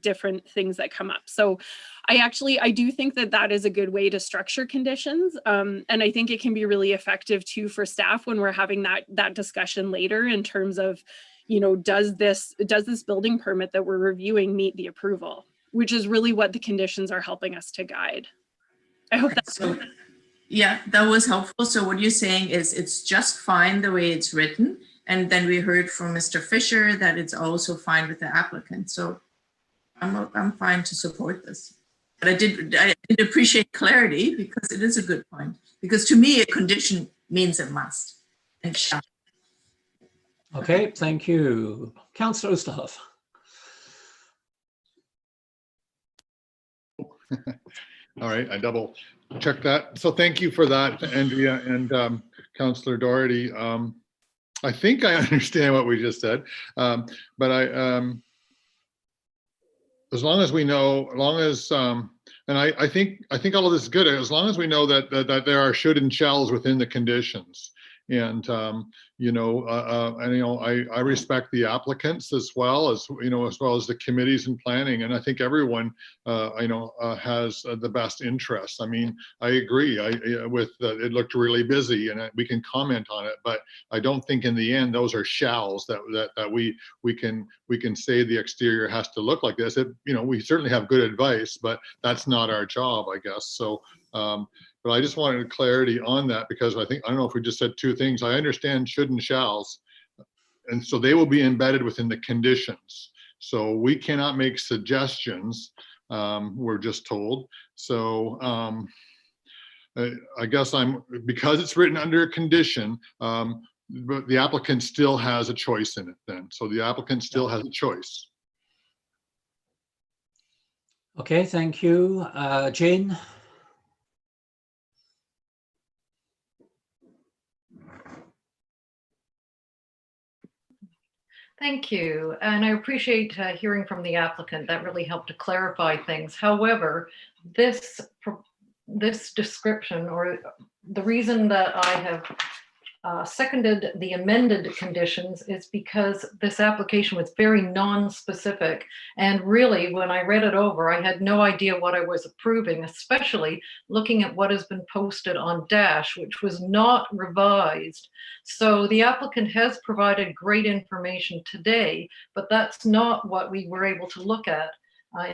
[SPEAKER 10] different things that come up. So I do think that is a good way to structure conditions, and I think it can be really effective too for staff when we're having that discussion later in terms of does this building permit that we're reviewing meet the approval, which is really what the conditions are helping us to guide. I hope that's
[SPEAKER 3] so. Yeah, that was helpful. So what you're saying is it's just fine the way it's written, and then we heard from Mr. Fisher that it's also fine with the applicant. So I'm fine to support this. But I did appreciate clarity, because it is a good point. Because to me, a condition means it must and shall.
[SPEAKER 2] Okay, thank you. Councillor Oosterhoff.
[SPEAKER 6] All right, I double checked that. So thank you for that, Andrea and Councillor Doherty. I think I understand what we just said, but as long as we know, and I think all of this is good, as long as we know that there are should and shalls within the conditions. And I respect the applicants as well as the committees and planning, and I think everyone has the best interests. I mean, I agree. It looked really busy, and we can comment on it, but I don't think in the end those are shalls that we can say the exterior has to look like this. We certainly have good advice, but that's not our job, I guess. So. But I just wanted clarity on that, because I don't know if we just said two things. I understand should and shalls, and so they will be embedded within the conditions. So we cannot make suggestions, we're just told. So I guess because it's written under a condition, but the applicant still has a choice in it then. So the applicant still has a choice.
[SPEAKER 2] Okay, thank you. Jane?
[SPEAKER 9] Thank you. And I appreciate hearing from the applicant. That really helped to clarify things. However, this description, or the reason that I have seconded the amended conditions, is because this application was very non-specific. And really, when I read it over, I had no idea what I was approving, especially looking at what has been posted on Dash, which was not revised. So the applicant has provided great information today, but that's not what we were able to look at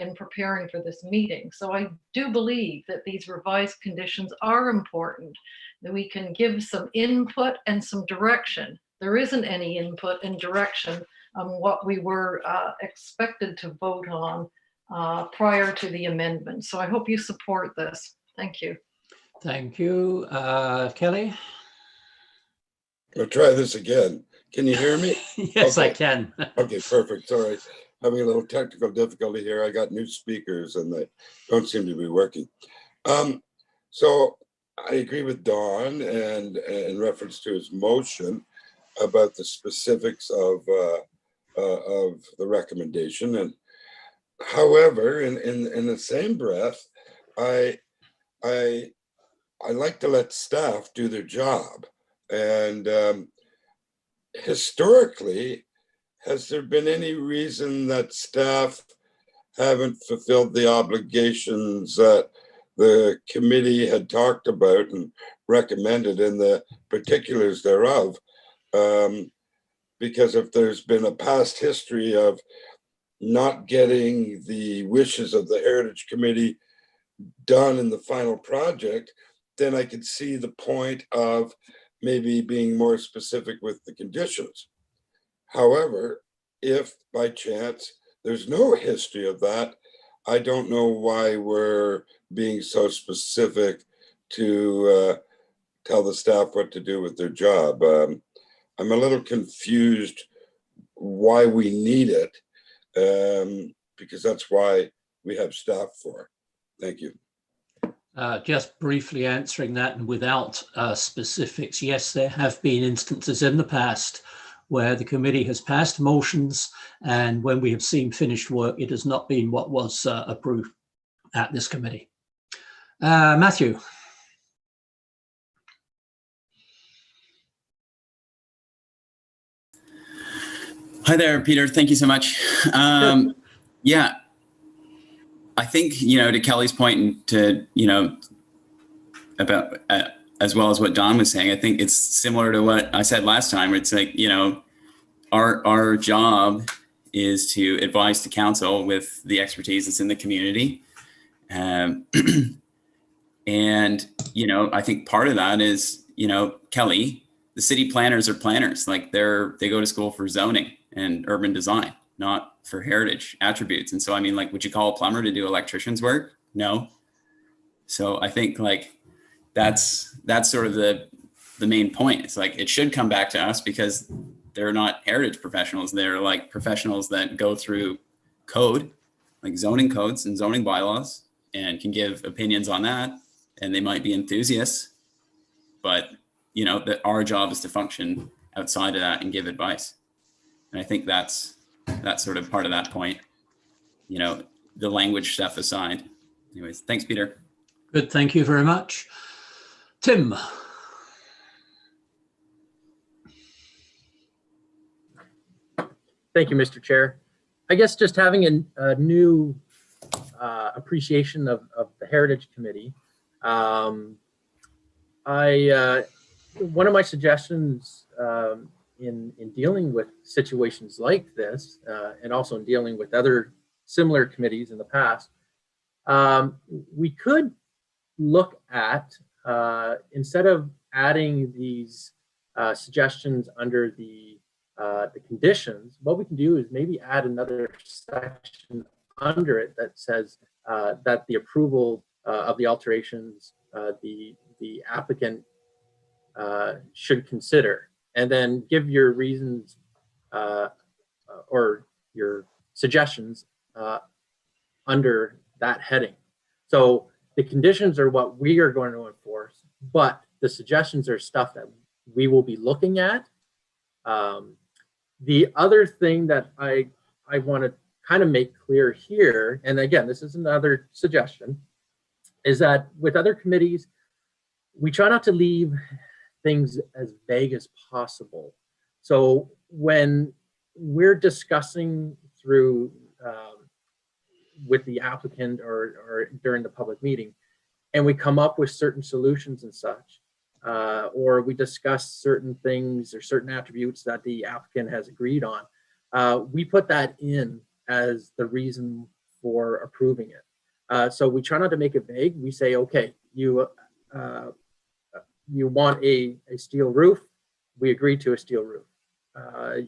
[SPEAKER 9] in preparing for this meeting. So I do believe that these revised conditions are important, that we can give some input and some direction. There isn't any input and direction on what we were expected to vote on prior to the amendment. So I hope you support this. Thank you.
[SPEAKER 2] Thank you. Kelly?
[SPEAKER 11] I'll try this again. Can you hear me?
[SPEAKER 2] Yes, okay. I can.
[SPEAKER 11] Okay, perfect. Sorry. Having a little technical difficulty here. I got new speakers and they don't seem to be working. So I agree with Don and in reference to his motion about the specifics of the recommendation. And however, in the same breath, I like to let staff do their job. And historically, has there been any reason that staff haven't fulfilled the obligations that the committee had talked about and recommended in the particulars thereof? Because if there's been a past history of not getting the wishes of the Heritage Committee done in the final project, then I could see the point of maybe being more specific with the conditions. However, if by chance there's no history of that, I don't know why we're being so specific to tell the staff what to do with their job. I'm a little confused why we need it, because that's why we have staff for. Thank you.
[SPEAKER 2] Just briefly answering that, and without specifics, yes, there have been instances in the past where the committee has passed motions, and when we have seen finished work, it has not been what was approved at this committee. Matthew.
[SPEAKER 12] Hi there, Peter. Thank you so much. Yeah, I think, to Kelly's point and to, about as well as what Don was saying, I think it's similar to what I said last time. It's like, our job is to advise the council with the expertise that's in the community. And, I think part of that is, Kelly, the city planners are planners. Like they go to school for zoning and urban design, not for heritage attributes. And so, I mean, like, would you call a plumber to do electrician's work? No. So I think that's sort of the main point. It's like, it should come back to us because they're not heritage professionals. They're like professionals that go through code, like zoning codes and zoning bylaws, and can give opinions on that. And they might be enthusiasts, but that our job is to function outside of that and give advice. And I think that's sort of part of that point, the language stuff aside. Anyways, thanks, Peter.
[SPEAKER 2] Good, thank you very much. Tim.
[SPEAKER 7] Thank you, Mr. Chair. I guess just having a new appreciation of the Heritage Committee. One of my suggestions in dealing with situations like this, and also in dealing with other similar committees in the past, we could look at, instead of adding these suggestions under the conditions, what we can do is maybe add another section under it that says that the approval of the alterations the applicant should consider, and then give your reasons or your suggestions under that heading. So the conditions are what we are going to enforce, but the suggestions are stuff that we will be looking at. The other thing that I want to kind of make clear here, and again, this is another suggestion, is that with other committees, we try not to leave things as vague as possible. So when we're discussing through with the applicant or during the public meeting, and we come up with certain solutions and such, or we discuss certain things or certain attributes that the applicant has agreed on, we put that in as the reason for approving it. So we try not to make it vague. We say, okay, you want a steel roof, we agreed to a steel roof.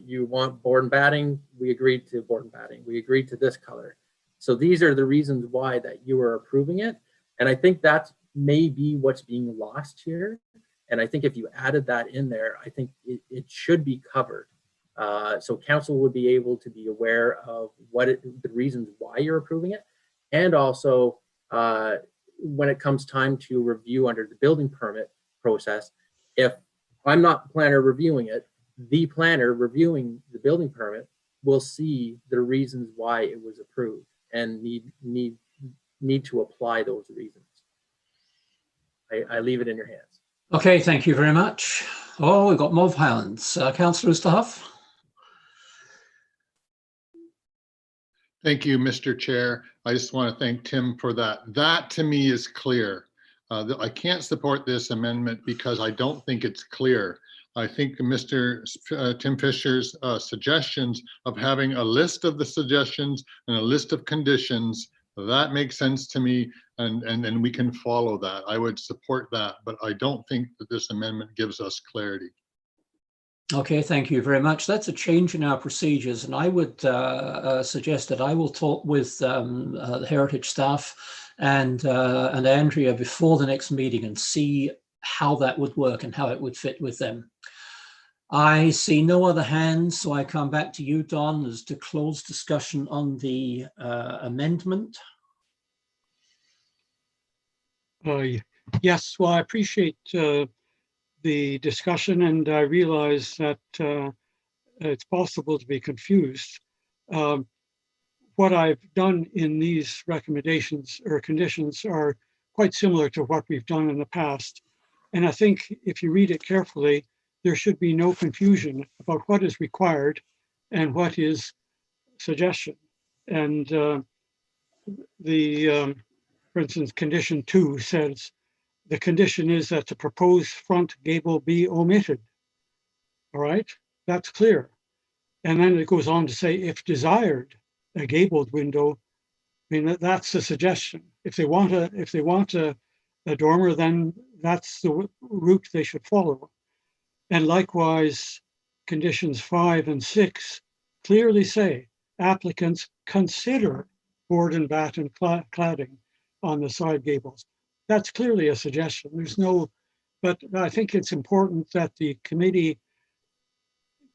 [SPEAKER 7] You want board and batting, we agreed to board and batting. We agreed to this color. So these are the reasons why that you are approving it. And I think that's maybe what's being lost here. And I think if you added that in there, I think it should be covered. So council would be able to be aware of the reasons why you're approving it. And also when it comes time to review under the building permit process, if I'm not the planner reviewing it, the planner reviewing the building permit will see the reasons why it was approved and need to apply those reasons. I leave it in your hands.
[SPEAKER 2] Okay, thank you very much. Oh, we've got more hands. Councillor Oosterhoff.
[SPEAKER 6] Thank you, Mr. Chair. I just want to thank Tim for that. That to me is clear. I can't support this amendment because I don't think it's clear. I think Mr. Tim Fisher's suggestions of having a list of the suggestions and a list of conditions, that makes sense to me. and then we can follow that. I would support that, but I don't think that this amendment gives us clarity.
[SPEAKER 2] Okay, thank you very much. That's a change in our procedures, and I would suggest that I will talk with the Heritage staff and Andrea before the next meeting and see how that would work and how it would fit with them. I see no other hands, so I come back to you, Don, as to close discussion on the amendment.
[SPEAKER 5] Yes, well, I appreciate the discussion, and I realize that it's possible to be confused. What I've done in these recommendations or conditions are quite similar to what we've done in the past. And I think if you read it carefully, there should be no confusion about what is required and what is suggestion. And for instance, condition 2 says, the condition is that the proposed front gable be omitted. All right, that's clear. And then it goes on to say, if desired, a gabled window. I mean, that's the suggestion. If they want a dormer, then that's the route they should follow. And likewise, conditions 5 and 6 clearly say applicants consider board and batten cladding on the side gables. That's clearly a suggestion. There's no, but I think it's important that the committee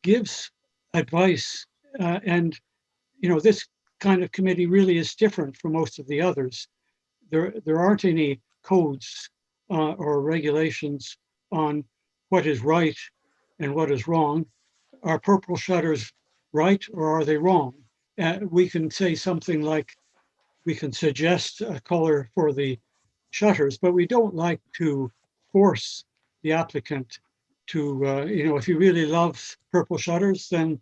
[SPEAKER 5] gives advice, and this kind of committee really is different from most of the others. There aren't any codes or regulations on what is right and what is wrong. Are purple shutters right or are they wrong? We can say something like, we can suggest a color for the shutters, but we don't like to force the applicant to, if you really love purple shutters, then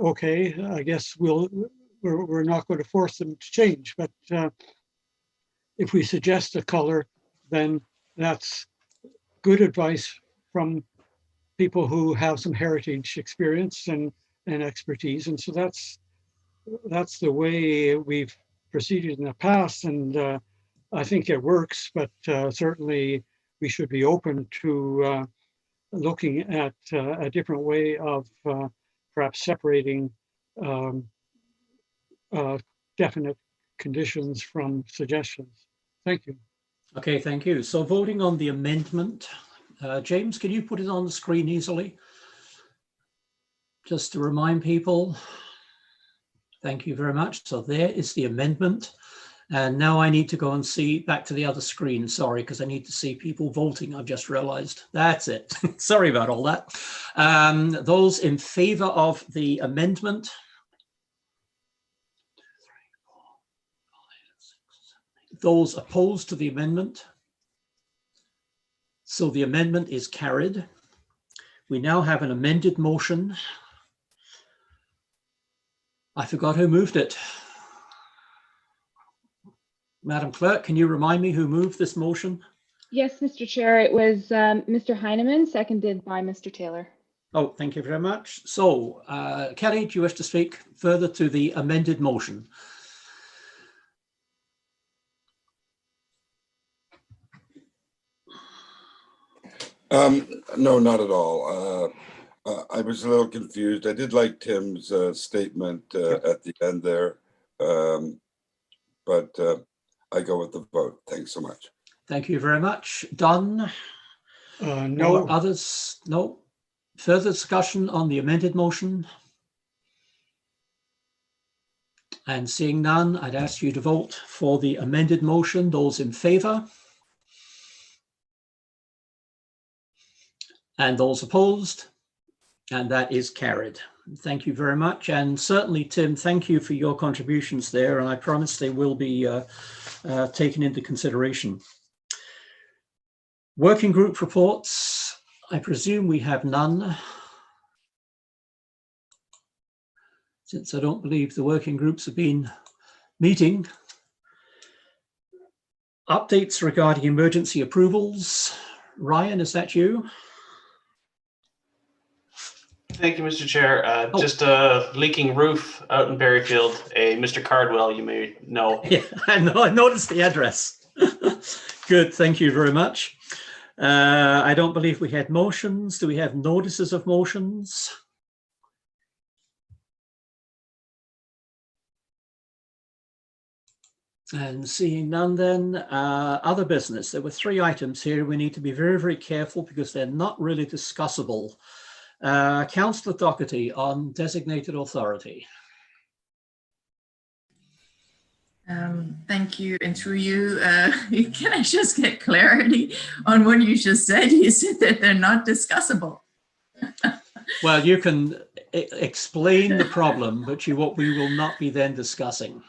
[SPEAKER 5] okay, I guess we're not going to force them to change. But if we suggest a color, then that's good advice from people who have some heritage experience and expertise. And so that's the way we've proceeded in the past. And I think it works, but certainly we should be open to looking at a different way of perhaps separating definite conditions from suggestions. Thank you.
[SPEAKER 2] Okay, thank you. So voting on the amendment, James, can you put it on the screen easily? Just to remind people. Thank you very much. So there is the amendment. And now I need to go and see back to the other screen. Sorry, because I need to see people voting. I've just realized. That's it. Sorry about all that. Those in favor of the amendment. Those opposed to the amendment. So the amendment is carried. We now have an amended motion. I forgot who moved it. Madam Clerk, can you remind me who moved this motion?
[SPEAKER 1] Yes, Mr. Chair, it was Mr. Heineman, seconded by Mr. Taylor.
[SPEAKER 2] Oh, thank you very much. So, Kelly, do you wish to speak further to the amended motion?
[SPEAKER 11] No, not at all. I was a little confused. I did like Tim's statement at the end there, but I go with the vote. Thanks so much.
[SPEAKER 2] Thank you very much. Done?
[SPEAKER 5] No.
[SPEAKER 2] Others? No. Further discussion on the amended motion? And seeing none, I'd ask you to vote for the amended motion. Those in favor? And those opposed? And that is carried. Thank you very much. And certainly, Tim, thank you for your contributions there. And I promise they will be taken into consideration. Working group reports. I presume we have none, since I don't believe the working groups have been meeting. Updates regarding emergency approvals. Ryan, is that you?
[SPEAKER 13] Thank you, Mr. Chair. Just a leaking roof out in Berryfield, a Mr. Cardwell, you may know.
[SPEAKER 2] Yeah, I know, I noticed the address. Good, thank you very much. I don't believe we had motions. Do we have notices of motions? And seeing none then, other business. There were 3 items here. We need to be very, very careful because they're not really discussable. Councillor Doherty on designated authority.
[SPEAKER 3] Thank you. And through you, can I just get clarity on what you just said? You said that they're not discussable.
[SPEAKER 2] Well, you can explain the problem, but what we will not be then discussing.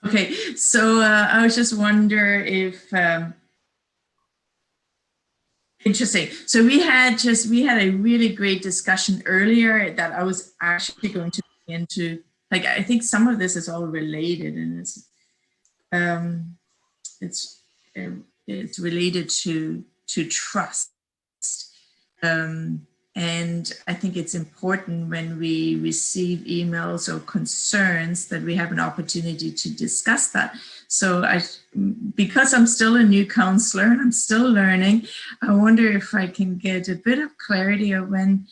[SPEAKER 3] Okay, so I was just wonder if interesting. So we had a really great discussion earlier that I was actually going to get into. Like, I think some of this is all related, and it's related to trust. And I think it's important when we receive emails or concerns that we have an opportunity to discuss that. So because I'm still a new counselor and I'm still learning, I wonder if I can get a bit of clarity of when,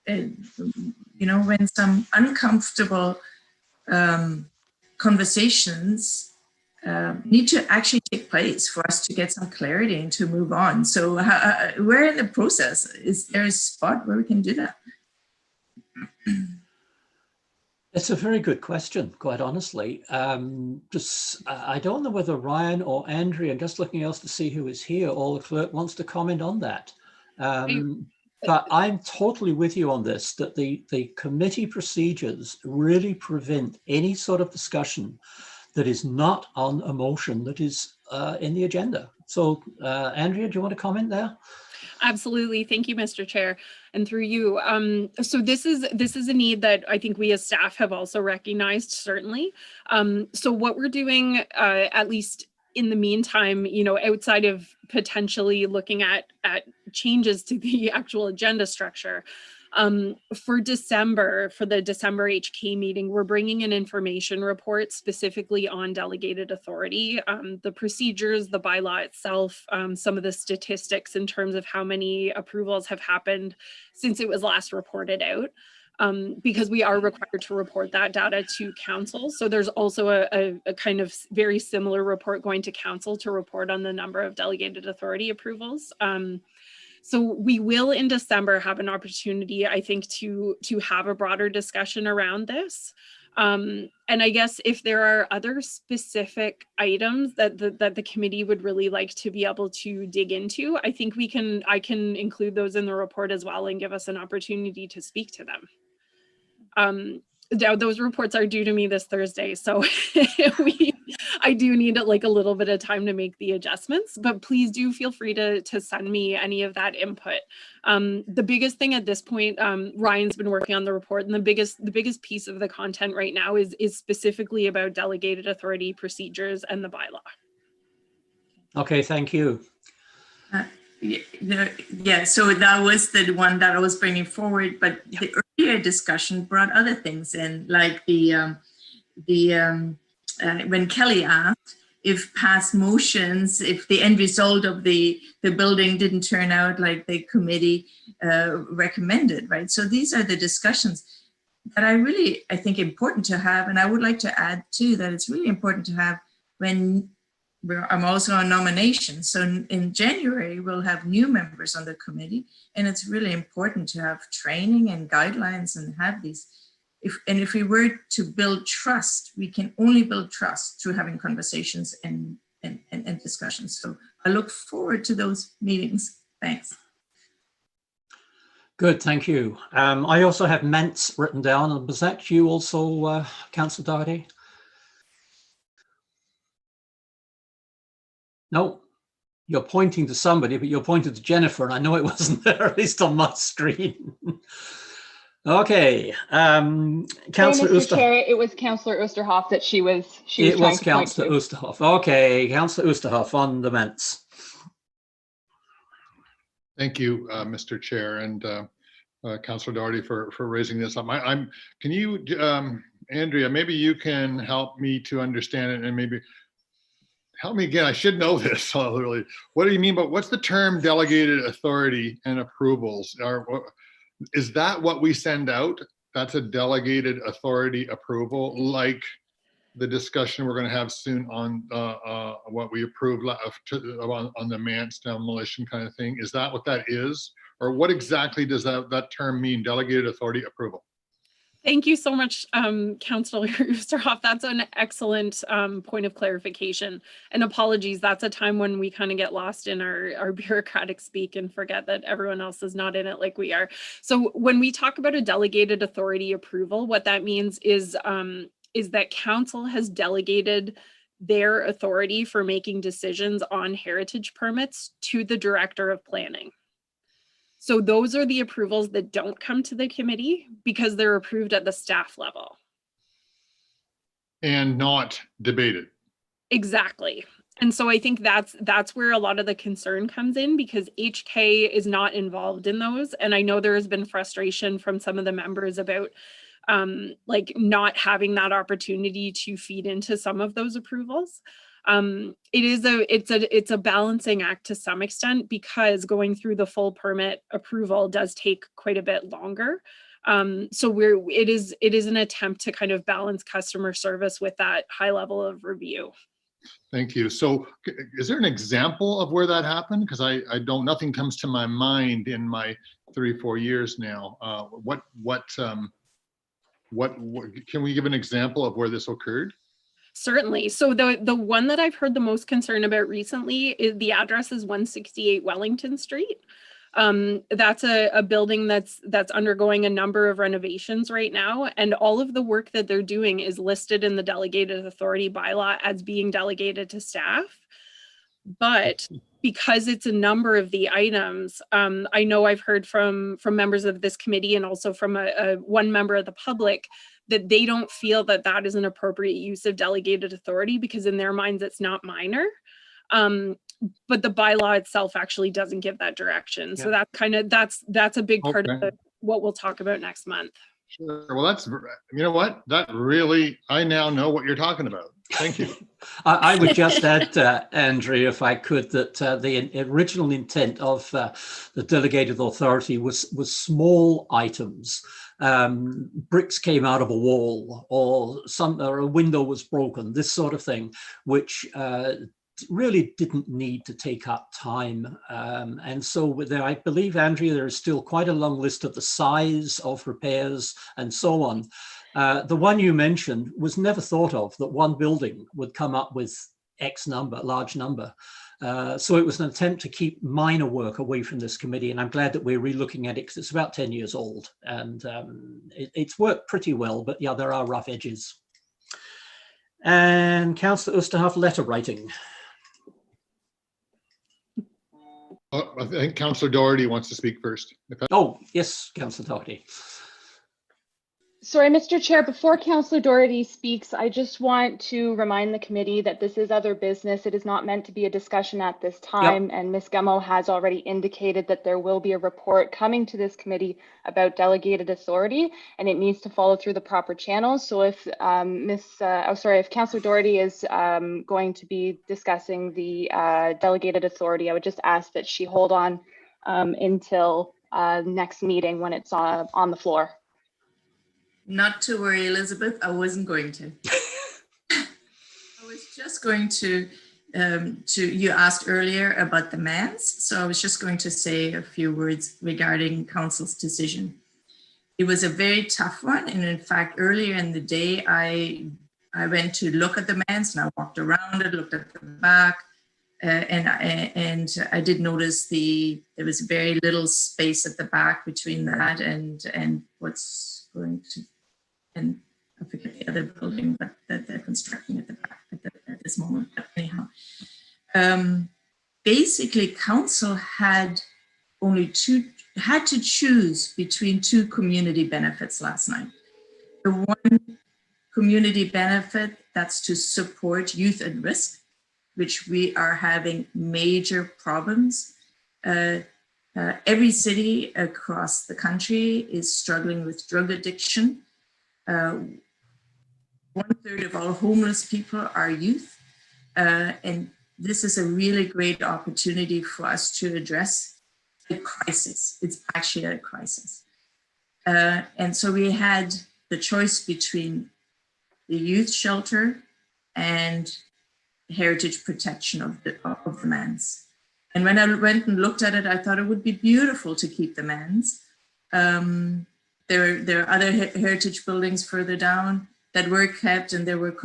[SPEAKER 3] when some uncomfortable conversations need to actually take place for us to get some clarity and to move on. So we're in the process. Is there a spot where we can do that?
[SPEAKER 2] It's a very good question, quite honestly. I don't know whether Ryan or Andrea, just looking else to see who is here, or the clerk wants to comment on that. But I'm totally with you on this, that the committee procedures really prevent any sort of discussion that is not on a motion that is in the agenda. So Andrea, do you want to comment there?
[SPEAKER 10] Absolutely. Thank you, Mr. Chair. And through you. So this is a need that I think we as staff have also recognized, certainly. So what we're doing, at least in the meantime, outside of potentially looking at changes to the actual agenda structure, for the December HK meeting, we're bringing an information report specifically on delegated authority, the procedures, the bylaw itself, some of the statistics in terms of how many approvals have happened since it was last reported out. Because we are required to report that data to council. So there's also a kind of very similar report going to council to report on the number of delegated authority approvals. So we will in December have an opportunity, I think, to have a broader discussion around this. And I guess if there are other specific items that the committee would really like to be able to dig into, I think I can include those in the report as well and give us an opportunity to speak to them. Those reports are due to me this Thursday, so I do need a little bit of time to make the adjustments, but please do feel free to send me any of that input. The biggest thing at this point, Ryan's been working on the report, and the biggest piece of the content right now is specifically about delegated authority procedures and the bylaw.
[SPEAKER 2] Okay, thank you.
[SPEAKER 3] Yeah, so that was the one that I was bringing forward, but the earlier discussion brought other things in, like when Kelly asked if past motions, if the end result of the building didn't turn out like the committee recommended, right? So these are the discussions that I think important to have, and I would like to add too that it's really important to have when I'm also on nomination. So in January, we'll have new members on the committee, and it's really important to have training and guidelines and have these. If we were to build trust, we can only build trust through having conversations and discussions. So I look forward to those meetings. Thanks.
[SPEAKER 2] Good, thank you. I also have MENTS written down, and was that you also, Councillor Doherty? No, you're pointing to somebody, but you're pointing to Jennifer, and I know it wasn't there, at least on my screen. Okay, Councillor
[SPEAKER 1] Mr. Chair, it was Councillor Oosterhoff that she was
[SPEAKER 2] it
[SPEAKER 1] trying
[SPEAKER 2] was
[SPEAKER 1] to
[SPEAKER 2] Councillor
[SPEAKER 1] point to.
[SPEAKER 2] Oosterhoff. Okay, Councillor Oosterhoff on the MENTS.
[SPEAKER 6] Thank you, Mr. Chair, and Councillor Doherty for raising this up. Can you, Andrea, maybe you can help me to understand it, and maybe help me again, I should know this. Really. What do you mean? But what's the term delegated authority and approvals? Is that what we send out? That's a delegated authority approval, like the discussion we're going to have soon on what we approved on the Mance demolition kind of thing. Is that what that is? Or what exactly does that term mean, delegated authority approval?
[SPEAKER 10] Thank you so much, Councillor Oosterhoff. That's an excellent point of clarification. And apologies, that's a time when we kind of get lost in our bureaucratic speak and forget that everyone else is not in it like we are. So when we talk about a delegated authority approval, what that means is that council has delegated their authority for making decisions on heritage permits to the director of planning. So those are the approvals that don't come to the committee because they're approved at the staff level.
[SPEAKER 6] And not debated.
[SPEAKER 10] Exactly. And so I think that's where a lot of the concern comes in, because HK is not involved in those. And I know there has been frustration from some of the members about like not having that opportunity to feed into some of those approvals. It's a balancing act to some extent, because going through the full permit approval does take quite a bit longer. So it is an attempt to kind of balance customer service with that high level of review.
[SPEAKER 6] Thank you. So is there an example of where that happened? Because nothing comes to my mind in my 3-4 years now. What can we give an example of where this occurred?
[SPEAKER 10] Certainly. So the one that I've heard the most concern about recently is the address is 168 Wellington Street. That's a building that's undergoing a number of renovations right now, and all of the work that they're doing is listed in the delegated authority bylaw as being delegated to staff. But because it's a number of the items, I know I've heard from members of this committee and also from one member of the public that they don't feel that that is an appropriate use of delegated authority, because in their minds it's not minor. But the bylaw itself actually doesn't give that direction. Yeah. So that's a big part of what we'll talk about next month.
[SPEAKER 6] Sure. Well, you know what? I now know what you're talking about. Thank you.
[SPEAKER 2] I would just add, Andrew, if I could, that the original intent of the delegated authority was small items. Bricks came out of a wall, or a window was broken, this sort of thing, which really didn't need to take up time. And so I believe, Andrea, there is still quite a long list of the size of repairs and so on. The one you mentioned was never thought of, that one building would come up with X number, large number. So it was an attempt to keep minor work away from this committee. And I'm glad that we're relooking at it, because it's about 10 years old and it's worked pretty well, but yeah, there are rough edges. And Councillor Oosterhoff, letter writing.
[SPEAKER 6] I think Councillor Doherty wants to speak first.
[SPEAKER 2] Oh, yes, Councillor Doherty.
[SPEAKER 1] Sorry, Mr. Chair, before Councillor Doherty speaks, I just want to remind the committee that this is other business. It is not meant to be a discussion at this time. Yep. And Ms. Gummo has already indicated that there will be a report coming to this committee about delegated authority, and it needs to follow through the proper channels. So if if Councillor Doherty is going to be discussing the delegated authority, I would just ask that she hold on until next meeting when it's on the floor.
[SPEAKER 3] Not to worry, Elizabeth, I wasn't going to. I was just going to you asked earlier about the Mance, so I was just going to say a few words regarding council's decision. It was a very tough one, and in fact, earlier in the day, I went to look at the Mance, and I walked around it, looked at the back, and I did notice there was very little space at the back between that and what's going to, and I forget the other building, but that they're constructing at the back at this moment. But anyhow, basically, council had to choose between two community benefits last night. The one community benefit, that's to support youth at risk, which we are having major problems. Every city across the country is struggling with drug addiction. 1/3 of all homeless people are youth, and this is a really great opportunity for us to address a crisis. It's actually a crisis. And so we had the choice between the youth shelter and heritage protection of the manse. And when I went and looked at it, I thought it would be beautiful to keep the manse. There are other heritage buildings further down that were kept, and there were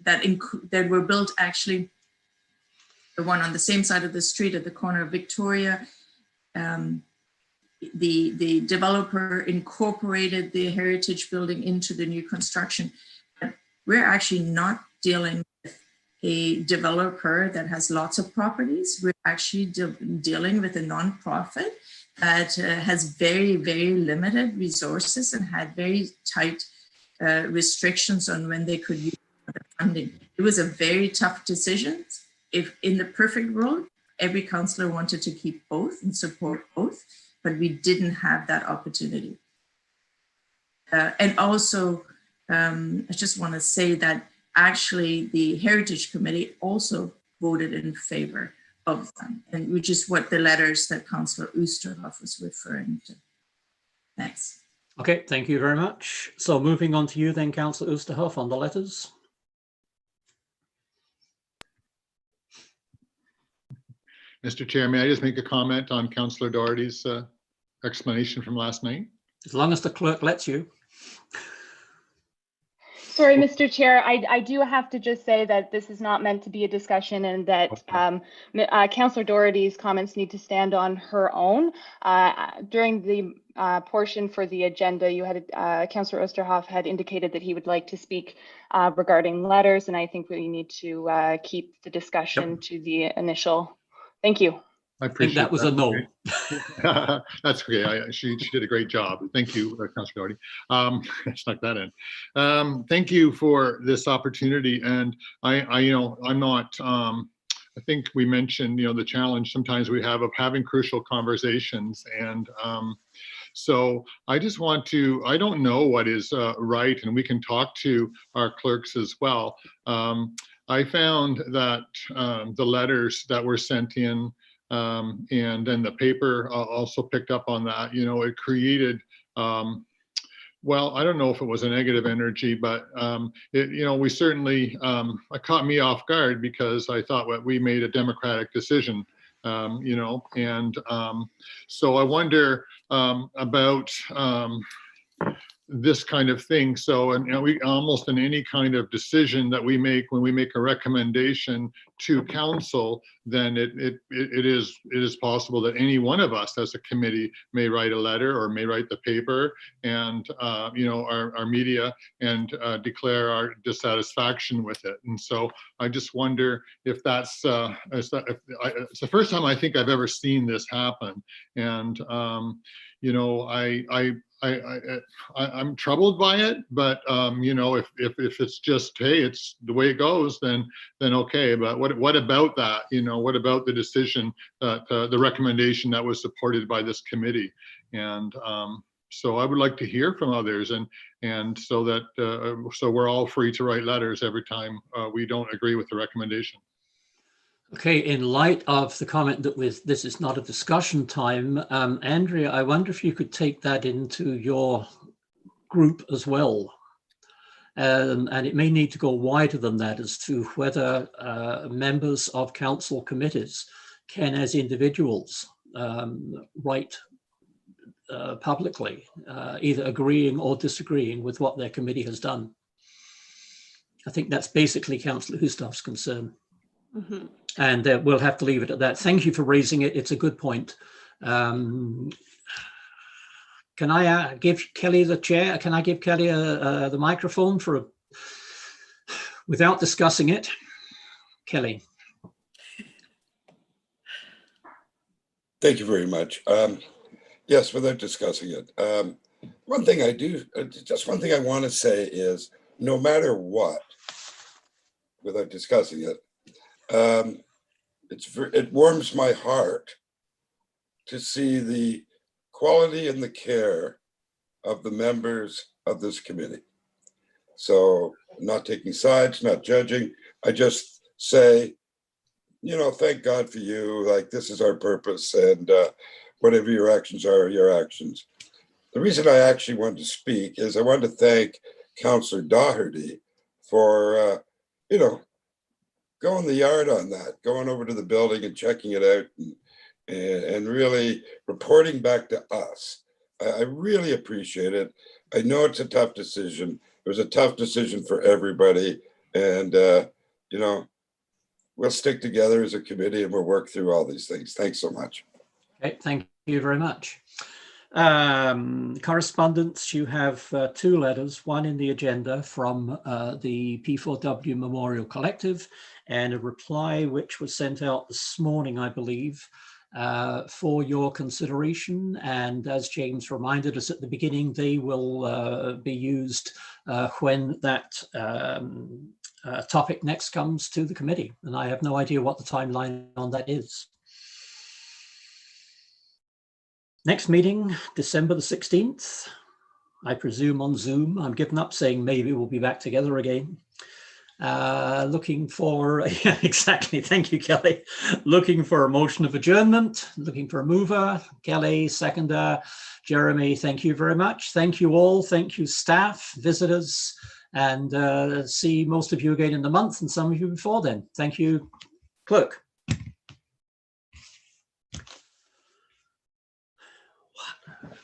[SPEAKER 3] that were built actually. The one on the same side of the street at the corner of Victoria, the developer incorporated the heritage building into the new construction. But we're actually not dealing with a developer that has lots of properties. We're actually dealing with a nonprofit that has very, very limited resources and had very tight restrictions on when they could use the funding. It was a very tough decision. If in the perfect world, every councillor wanted to keep both and support both, but we didn't have that opportunity. And also, I just want to say that actually the Heritage Committee also voted in favor of them, and which is what the letters that Councillor Oosterhoff was referring to. Thanks.
[SPEAKER 2] Okay, thank you very much. So moving on to you then, Councillor Oosterhoff, on the letters.
[SPEAKER 6] Mr. Chair, may I just make a comment on Councillor Doherty's explanation from last night?
[SPEAKER 2] As long as the clerk lets you.
[SPEAKER 1] Sorry, Mr. Chair, I do have to just say that this is not meant to be a discussion, and that Councillor Doherty's comments need to stand on her own. During the portion for the agenda, you had Councillor Oosterhoff had indicated that he would like to speak regarding letters, and I think we need to keep the discussion to the initial. Thank you.
[SPEAKER 6] I appreciate
[SPEAKER 2] that was a no.
[SPEAKER 6] That's okay. She did a great job. Thank you, Councillor Doherty. Snuck that in. Thank you for this opportunity. And I'm not. I think we mentioned, the challenge sometimes we have of having crucial conversations, and so I just want to. I don't know what is right, and we can talk to our clerks as well. I found that the letters that were sent in. And then the paper also picked up on that. It created, well, I don't know if it was a negative energy, but we certainly, it caught me off guard because I thought we made a democratic decision, and so I wonder about this kind of thing. So, and we almost in any kind of decision that we make, when we make a recommendation to council, then it is possible that any one of us as a committee may write a letter or may write the paper and our media and declare our dissatisfaction with it. And so I just wonder if that's it's the first time I think I've ever seen this happen. And I'm troubled by it, but if it's just, hey, it's the way it goes, then okay. But what about that? What about the decision, the recommendation that was supported by this committee? And so I would like to hear from others, and so that so we're all free to write letters every time we don't agree with the recommendation.
[SPEAKER 2] Okay, in light of the comment that this is not a discussion time, Andrea, I wonder if you could take that into your group as well. And it may need to go wider than that as to whether members of council committees can, as individuals, write publicly, either agreeing or disagreeing with what their committee has done. I think that's basically Councillor Oosterhoff's concern. Mm-hmm. And we'll have to leave it at that. Thank you for raising it. It's a good point. Can I give Kelly the chair? Can I give Kelly the microphone without discussing it? Kelly.
[SPEAKER 11] Thank you very much. Yes, without discussing it. One thing I want to say is, no matter what, without discussing it, it warms my heart to see the quality and the care of the members of this committee. So, not taking sides, not judging. I just say you know, thank God for you. Like, this is our purpose, and whatever your actions are, your actions. The reason I actually wanted to speak is I wanted to thank Councillor Doherty for, you know, going the yard on that, going over to the building and checking it out, and really reporting back to us. I really appreciate it. I know it's a tough decision. It was a tough decision for everybody. And, you know, we'll stick together as a committee and we'll work through all these things. Thanks so much.
[SPEAKER 2] Okay, thank you very much. Correspondence, you have 2 letters, one in the agenda from the P4W Memorial Collective, and a reply which was sent out this morning, I believe, for your consideration. And as James reminded us at the beginning, they will be used when that topic next comes to the committee. And I have no idea what the timeline on that is. Next meeting, December the 16th, I presume on Zoom. I'm giving up saying maybe we'll be back together again. Looking for, yeah, exactly, thank you, Kelly. Looking for a motion of adjournment, looking for a mover. Kelly, seconder. Jeremy, thank you very much. Thank you all, thank you staff, visitors, and see most of you again in the month and some of you before then. Thank you, clerk.